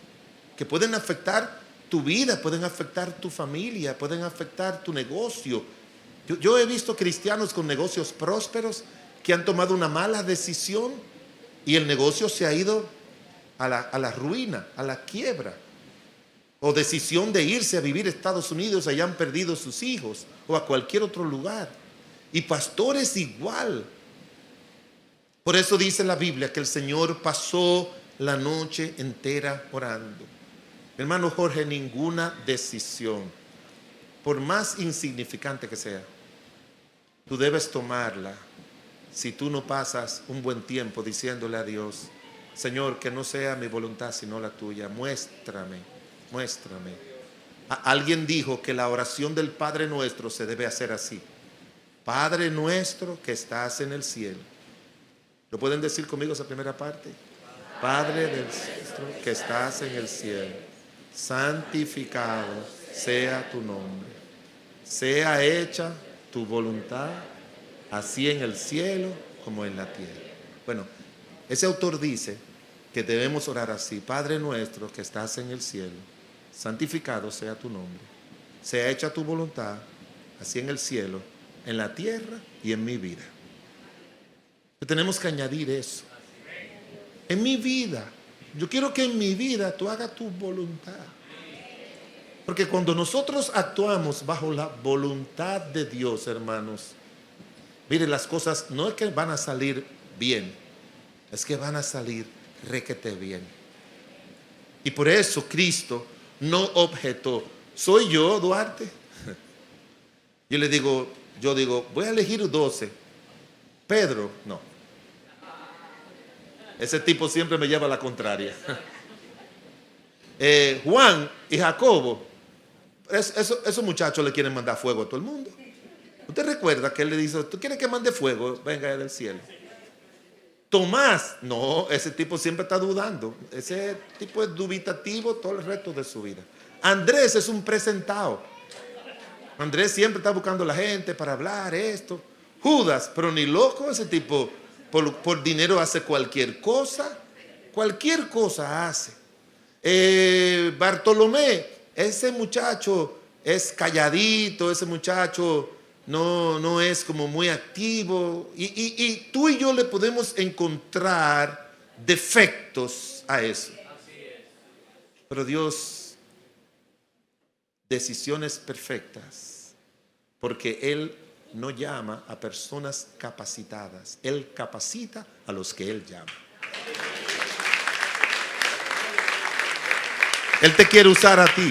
que pueden afectar tu vida, pueden afectar tu familia, pueden afectar tu negocio. Yo he visto cristianos con negocios prósperos que han tomado una mala decisión y el negocio se ha ido a la ruina, a la quiebra. O decisión de irse a vivir a Estados Unidos, allá han perdido sus hijos, o a cualquier otro lugar. Y pastores igual. Por eso dice la Biblia que el Señor pasó la noche entera orando. Hermano Jorge, ninguna decisión, por más insignificante que sea, tú debes tomarla si tú no pasas un buen tiempo diciéndole a Dios, Señor, que no sea mi voluntad sino la tuya, muéstrame. Alguien dijo que la oración del Padre Nuestro se debe hacer así. Padre nuestro que estás en el cielo. ¿Lo pueden decir conmigo esa primera parte? Padre del cielo que estás en el cielo, santificado sea tu nombre. Sea hecha tu voluntad, así en el cielo como en la tierra. Bueno, ese autor dice que debemos orar así. Padre nuestro que estás en el cielo, santificado sea tu nombre, sea hecha tu voluntad, así en el cielo, en la tierra y en mi vida. Tenemos que añadir eso. En mi vida, yo quiero que en mi vida tú hagas tu voluntad. Porque cuando nosotros actuamos bajo la voluntad de Dios, hermanos, mire, las cosas no es que van a salir bien, es que van a salir requete bien. Y por eso Cristo no objetó. ¿Soy yo, Duarte? Yo digo, voy a elegir 12. Pedro, no. Ese tipo siempre me lleva a la contraria. Juan y Jacobo, esos muchachos le quieren mandar fuego a todo el mundo. ¿Usted recuerda que él le dice, tú quieres que mande fuego? Venga del cielo. Tomás, no, ese tipo siempre está dudando. Ese tipo es dubitativo todo el resto de su vida. Andrés es un presentado. Andrés siempre está buscando a la gente para hablar esto. Judas, pero ni loco, ese tipo por dinero hace cualquier cosa. Cualquier cosa hace. Bartolomé, ese muchacho es calladito, ese muchacho no es como muy activo. Y tú y yo le podemos encontrar defectos a eso. Pero Dios, decisiones perfectas, porque Él no llama a personas capacitadas, Él capacita a los que Él llama. Él te quiere usar a ti.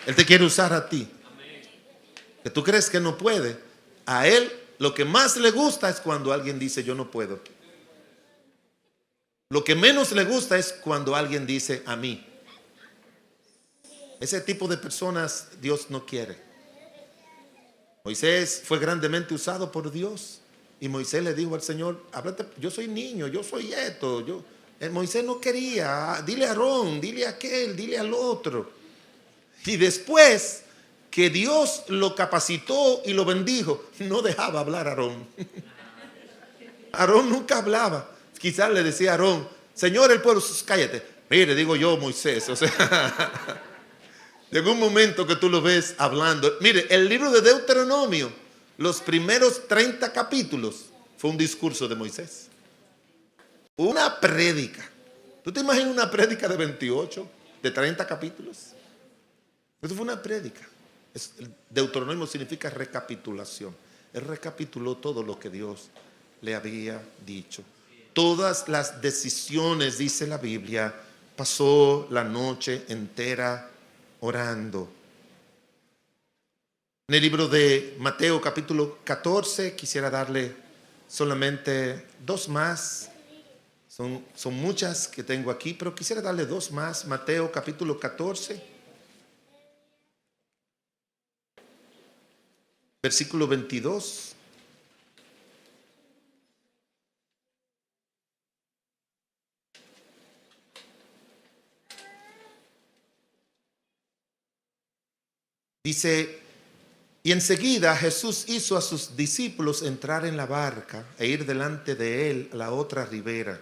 Él te quiere usar a ti. Que tú crees que no puede. A Él lo que más le gusta es cuando alguien dice yo no puedo. Lo que menos le gusta es cuando alguien dice a mí. Ese tipo de personas Dios no quiere. Moisés fue grandemente usado por Dios. Y Moisés le dijo al Señor, háblate, yo soy niño, yo soy esto. Moisés no quería, dile a Aarón, dile a aquel, dile al otro. Y después que Dios lo capacitó y lo bendijo, no dejaba hablar a Aarón. Aarón nunca hablaba. Quizás le decía a Aarón, Señor, el pueblo, cállate. Mire, digo yo, Moisés, o sea, llegó un momento que tú lo ves hablando. Mire, el libro de Deuteronomio, los primeros 30 capítulos, fue un discurso de Moisés. Una prédica. ¿Tú te imaginas una prédica de 28, de 30 capítulos? Eso fue una prédica. El Deuteronomio significa recapitulación. Él recapituló todo lo que Dios le había dicho. Todas las decisiones, dice la Biblia, pasó la noche entera orando. En el libro de Mateo capítulo 14, quisiera darle solamente 2 más. Son muchas que tengo aquí, pero quisiera darle 2 más. Mateo capítulo 14, versículo 22. Dice, y enseguida Jesús hizo a sus discípulos entrar en la barca e ir delante de él a la otra ribera,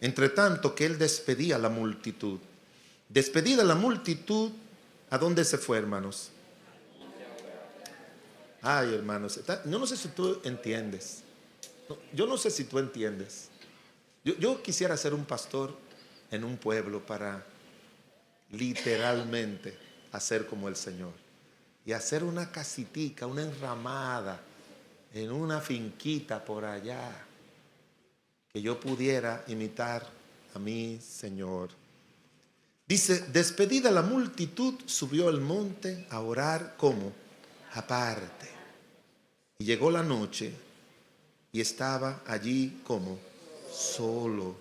entre tanto que él despedía a la multitud. Despedida la multitud, ¿a dónde se fue, hermanos? Ay, hermanos, yo no sé si tú entiendes. Yo no sé si tú entiendes. Yo quisiera ser un pastor en un pueblo para literalmente hacer como el Señor. Y hacer una casitica, una enramada en una finquita por allá, que yo pudiera imitar a mi Señor. Dice, despedida la multitud, subió al monte a orar, ¿cómo? Aparte. Y llegó la noche y estaba allí como solo.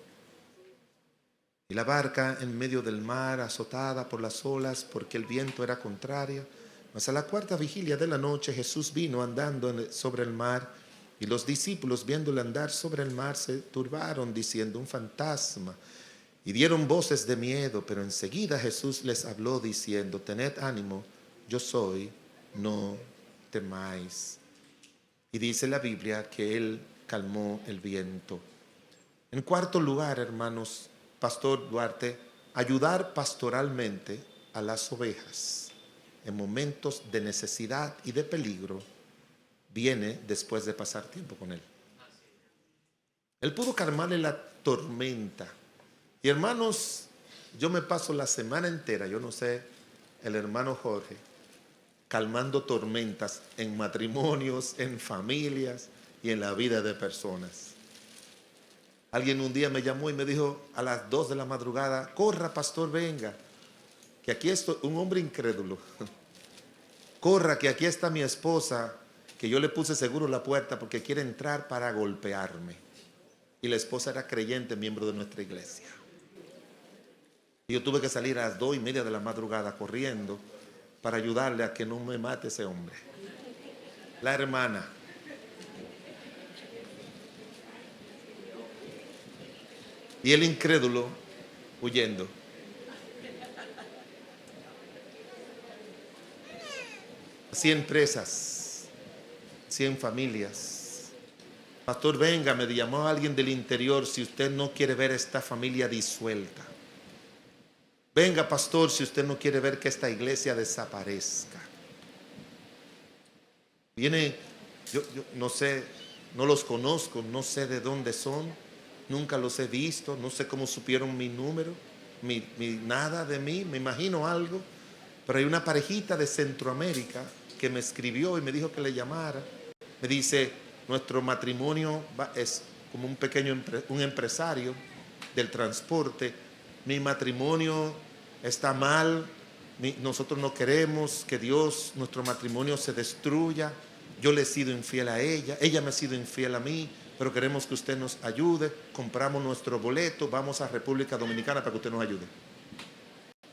Y la barca en medio del mar, azotada por las olas, porque el viento era contrario. Mas a la 4ª vigilia de la noche Jesús vino andando sobre el mar, y los discípulos, viéndole andar sobre el mar, se turbaron, diciendo, un fantasma, y dieron voces de miedo. Pero enseguida Jesús les habló diciendo, tened ánimo, yo soy, no temáis. Y dice la Biblia que él calmó el viento. En 4º lugar, hermanos, Pastor Duarte, ayudar pastoralmente a las ovejas en momentos de necesidad y de peligro viene después de pasar tiempo con Él. Él pudo calmarle la tormenta. Y hermanos, yo me paso la semana entera, yo no sé, el hermano Jorge, calmando tormentas en matrimonios, en familias y en la vida de personas. Alguien un día me llamó y me dijo a las 2 de la madrugada, corra pastor, venga, que aquí estoy, un hombre incrédulo, corra que aquí está mi esposa, que yo le puse seguro la puerta porque quiere entrar para golpearme. Y la esposa era creyente, miembro de nuestra iglesia. Y yo tuve que salir a las 2:30 de la madrugada corriendo para ayudarle a que no me mate ese hombre. La hermana. Y el incrédulo huyendo. Así empresas, 100 familias. Pastor, venga, me llamó alguien del interior, si usted no quiere ver esta familia disuelta. Venga, pastor, si usted no quiere ver que esta iglesia desaparezca. Viene, yo no sé, no los conozco, no sé de dónde son, nunca los he visto, no sé cómo supieron mi número, nada de mí, me imagino algo. Pero hay una parejita de Centroamérica que me escribió y me dijo que le llamara. Me dice, nuestro matrimonio es como un pequeño un empresario del transporte. Mi matrimonio está mal, nosotros no queremos que nuestro matrimonio se destruya. Yo le he sido infiel a ella, ella me ha sido infiel a mí, pero queremos que usted nos ayude. Compramos nuestro boleto, vamos a República Dominicana para que usted nos ayude.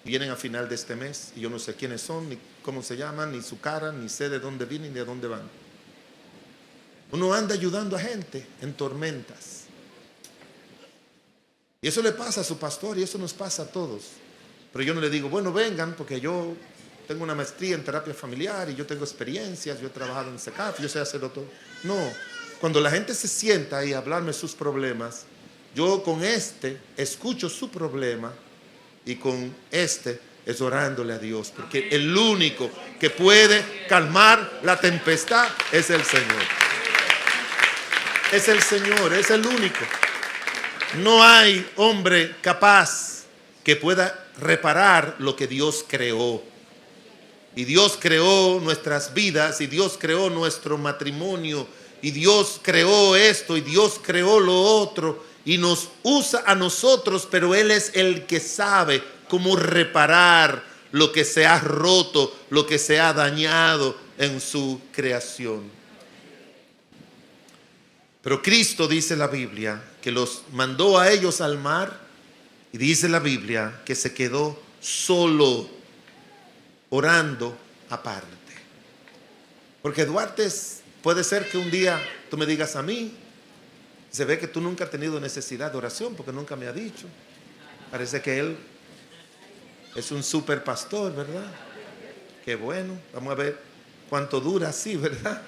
Vienen a final de este mes y yo no sé quiénes son, ni cómo se llaman, ni su cara, ni sé de dónde vienen ni de dónde van. Uno anda ayudando a gente en tormentas. Y eso le pasa a su pastor y eso nos pasa a todos. Pero yo no le digo, bueno, vengan, porque yo tengo una maestría en terapia familiar y yo tengo experiencias, yo he trabajado en SECAF, yo sé hacerlo todo. No, cuando la gente se sienta ahí a hablarme sus problemas, yo con escucho su problema y con es orándole a Dios, porque el único que puede calmar la tempestad es el Señor. Es el Señor, es el único. No hay hombre capaz que pueda reparar lo que Dios creó. Y Dios creó nuestras vidas, y Dios creó nuestro matrimonio, y Dios creó esto, y Dios creó lo otro, y nos usa a nosotros, pero Él es el que sabe cómo reparar lo que se ha roto, lo que se ha dañado en su creación. Pero Cristo, dice la Biblia, que los mandó a ellos al mar, y dice la Biblia que se quedó solo, orando aparte. Porque Duarte, puede ser que un día tú me digas a mí, se ve que tú nunca has tenido necesidad de oración, porque nunca me ha dicho. Parece que él es un super pastor, ¿verdad? Qué bueno, vamos a ver cuánto dura así, ¿verdad?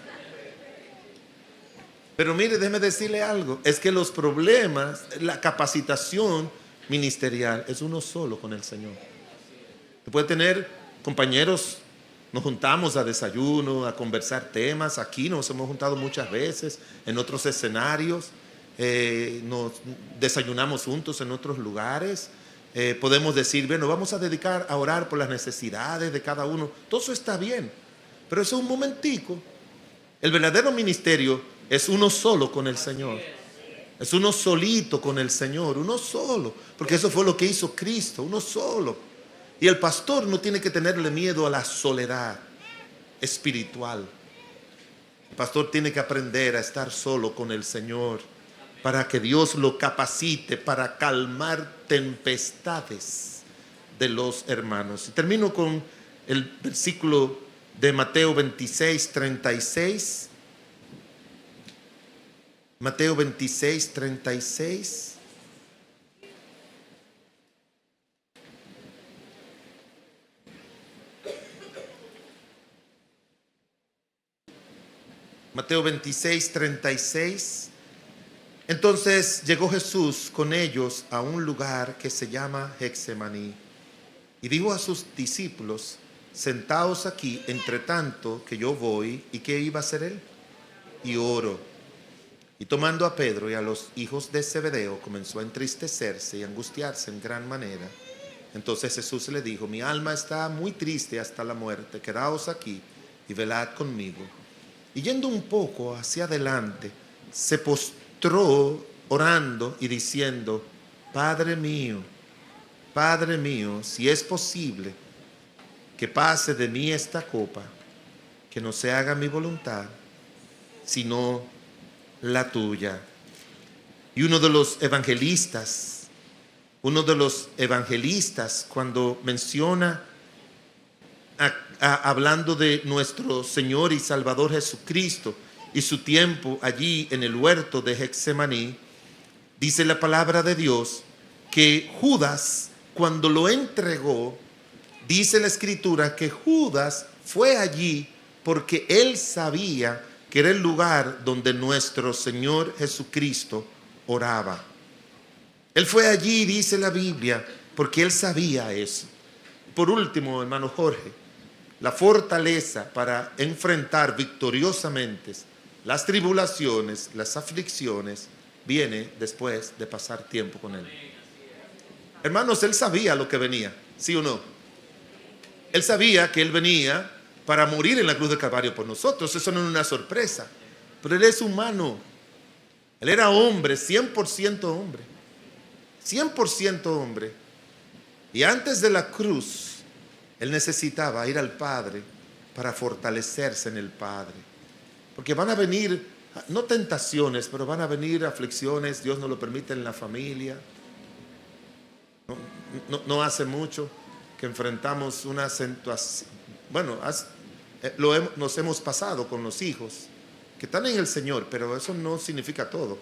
Pero mire, déjeme decirle algo, es que los problemas, la capacitación ministerial es uno solo con el Señor. Usted puede tener compañeros, nos juntamos a desayuno, a conversar temas, aquí nos hemos juntado muchas veces, en otros escenarios, nos desayunamos juntos en otros lugares, podemos decir, bueno, vamos a dedicar a orar por las necesidades de cada uno, todo eso está bien, pero eso es un momentico. El verdadero ministerio es uno solo con el Señor. Es uno solito con el Señor, uno solo. Porque eso fue lo que hizo Cristo, uno solo. Y el pastor no tiene que tenerle miedo a la soledad espiritual. El pastor tiene que aprender a estar solo con el Señor para que Dios lo capacite para calmar tempestades de los hermanos. Y termino con el versículo de Mateo 26, 36. Mateo 26, 36. Mateo 26, 36. Entonces llegó Jesús con ellos a un lugar que se llama Getsemaní. Y dijo a sus discípulos: sentaos aquí, entre tanto que yo voy. ¿Y qué iba a hacer él? Y oró. Y tomando a Pedro y a los hijos de Zebedeo, comenzó a entristecerse y angustiarse en gran manera. Entonces Jesús le dijo: mi alma está muy triste hasta la muerte, quedaos aquí y velad conmigo. Y yendo un poco hacia adelante, se postró orando y diciendo: Padre mío, si es posible, que pase de mí esta copa, que no se haga mi voluntad, sino la tuya. Y uno de los evangelistas, cuando menciona, hablando de nuestro Señor y Salvador Jesucristo y su tiempo allí en el huerto de Getsemaní, dice la palabra de Dios que Judas, cuando lo entregó, dice la Escritura que Judas fue allí porque él sabía que era el lugar donde nuestro Señor Jesucristo oraba. Él fue allí, dice la Biblia, porque él sabía eso. Por último, hermano Jorge, la fortaleza para enfrentar victoriosamente las tribulaciones, las aflicciones, viene después de pasar tiempo con él. Hermanos, él sabía lo que venía, ¿sí o no? Él sabía que él venía para morir en la cruz del Calvario por nosotros. Eso no es una sorpresa. Pero él es humano. Él era hombre, 100% hombre. 100% hombre. Y antes de la cruz, él necesitaba ir al Padre para fortalecerse en el Padre. Porque van a venir, no tentaciones, pero van a venir aflicciones. Dios nos lo permite en la familia. No hace mucho que enfrentamos una situación. Bueno, nos hemos pasado con los hijos que están en el Señor, pero eso no significa todo.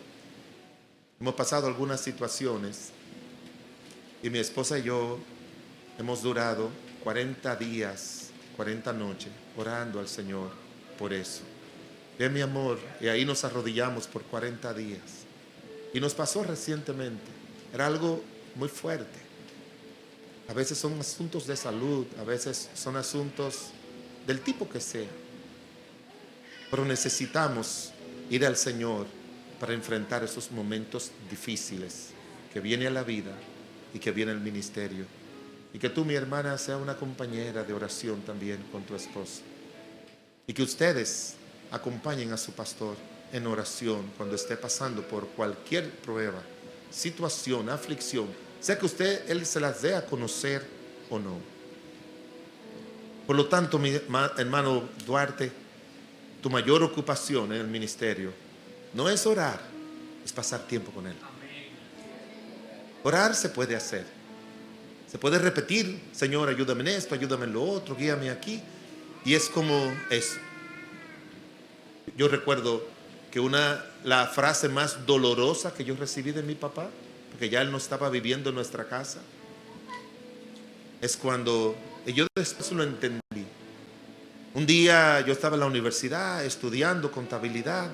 Hemos pasado algunas situaciones y mi esposa y yo hemos durado 40 días, 40 noches orando al Señor por eso. Bien, mi amor, y ahí nos arrodillamos por 40 días. Y nos pasó recientemente. Era algo muy fuerte. A veces son asuntos de salud, a veces son asuntos del tipo que sea. Pero necesitamos ir al Señor para enfrentar esos momentos difíciles que viene a la vida y que viene al ministerio. Y que tú, mi hermana, sea una compañera de oración también con tu esposo. Y que ustedes acompañen a su pastor en oración cuando esté pasando por cualquier prueba, situación, aflicción, sea que él se las dé a conocer o no. Por lo tanto, mi hermano Duarte, tu mayor ocupación en el ministerio no es orar, es pasar tiempo con él. Orar se puede hacer, se puede repetir: Señor, ayúdame en esto, ayúdame en lo otro, guíame aquí. Y es como eso. Yo recuerdo que la frase más dolorosa que yo recibí de mi papá, porque ya él no estaba viviendo en nuestra casa, es cuando, y yo después lo entendí. Un día yo estaba en la universidad estudiando contabilidad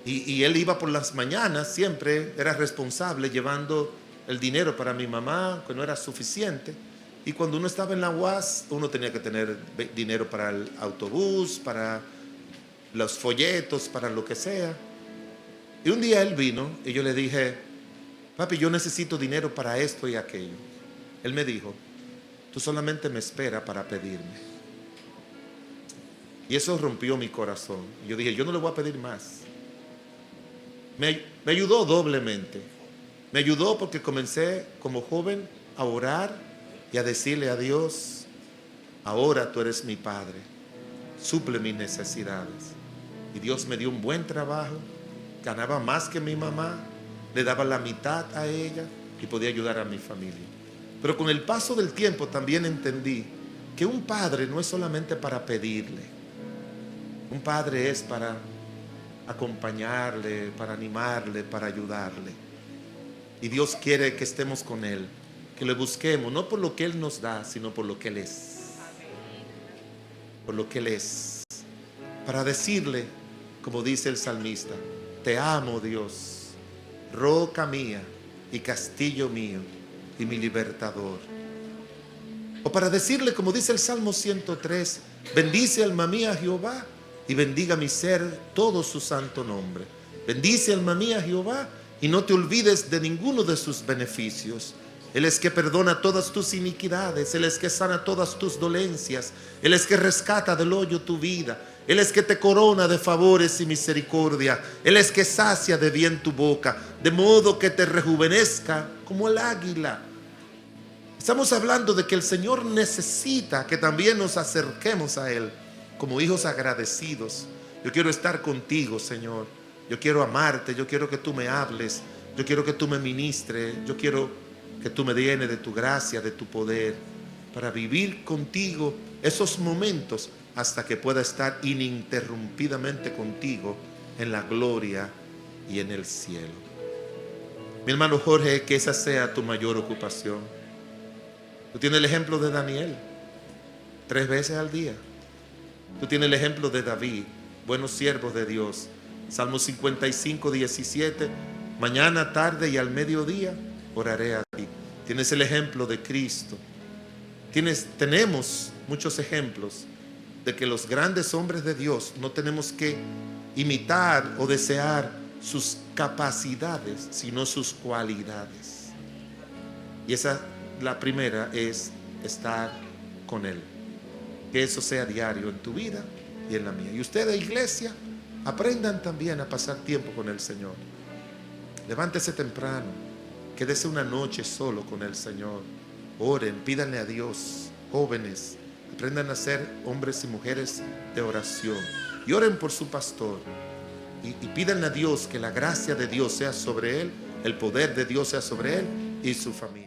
y él iba por las mañanas, siempre era responsable llevando el dinero para mi mamá, que no era suficiente. Y cuando uno estaba en la UAS, uno tenía que tener dinero para el autobús, para los folletos, para lo que sea. Y un día él vino y yo le dije: papi, yo necesito dinero para esto y aquello. Él me dijo: tú solamente me esperas para pedirme. Y eso rompió mi corazón. Y yo dije: yo no le voy a pedir más. Me ayudó doblemente. Me ayudó porque comencé como joven a orar y a decirle a Dios: ahora tú eres mi Padre, suple mis necesidades. Y Dios me dio un buen trabajo, ganaba más que mi mamá, le daba la mitad a ella y podía ayudar a mi familia. Pero con el paso del tiempo también entendí que un padre no es solamente para pedirle. Un padre es para acompañarle, para animarle, para ayudarle. Y Dios quiere que estemos con Él, que le busquemos, no por lo que Él nos da, sino por lo que Él es. Por lo que Él es. Para decirle, como dice el salmista: te amo, Dios, roca mía y castillo mío y mi libertador. O para decirle, como dice el Salmo 103, bendice alma mía a Jehová y bendiga mi ser todo su santo nombre. Bendice alma mía a Jehová y no te olvides de ninguno de sus beneficios. Él es que perdona todas tus iniquidades, Él es que sana todas tus dolencias, Él es que rescata del hoyo tu vida, Él es que te corona de favores y misericordia, Él es que sacia de bien tu boca, de modo que te rejuvenezca como el águila. Estamos hablando de que el Señor necesita que también nos acerquemos a Él como hijos agradecidos. Yo quiero estar contigo, Señor. Yo quiero amarte, yo quiero que tú me hables, yo quiero que tú me ministres, yo quiero que tú me llenes de tu gracia, de tu poder, para vivir contigo esos momentos hasta que pueda estar ininterrumpidamente contigo en la gloria y en el cielo. Mi hermano Jorge, que esa sea tu mayor ocupación. Tú tienes el ejemplo de Daniel, 3 veces al día. Tú tienes el ejemplo de David, buenos siervos de Dios. Salmo 55, 17, mañana, tarde y al mediodía oraré a ti. Tienes el ejemplo de Cristo. Tenemos muchos ejemplos de que los grandes hombres de Dios no tenemos que imitar o desear sus capacidades, sino sus cualidades. Y la primera es estar con Él. Que eso sea diario en tu vida y en la mía. Y ustedes, iglesia, aprendan también a pasar tiempo con el Señor. Levántese temprano. Quédese una noche solo con el Señor. Oren, pídanle a Dios. Jóvenes, aprendan a ser hombres y mujeres de oración. Y oren por su pastor. Y pídanle a Dios que la gracia de Dios sea sobre él, el poder de Dios sea sobre él y su familia.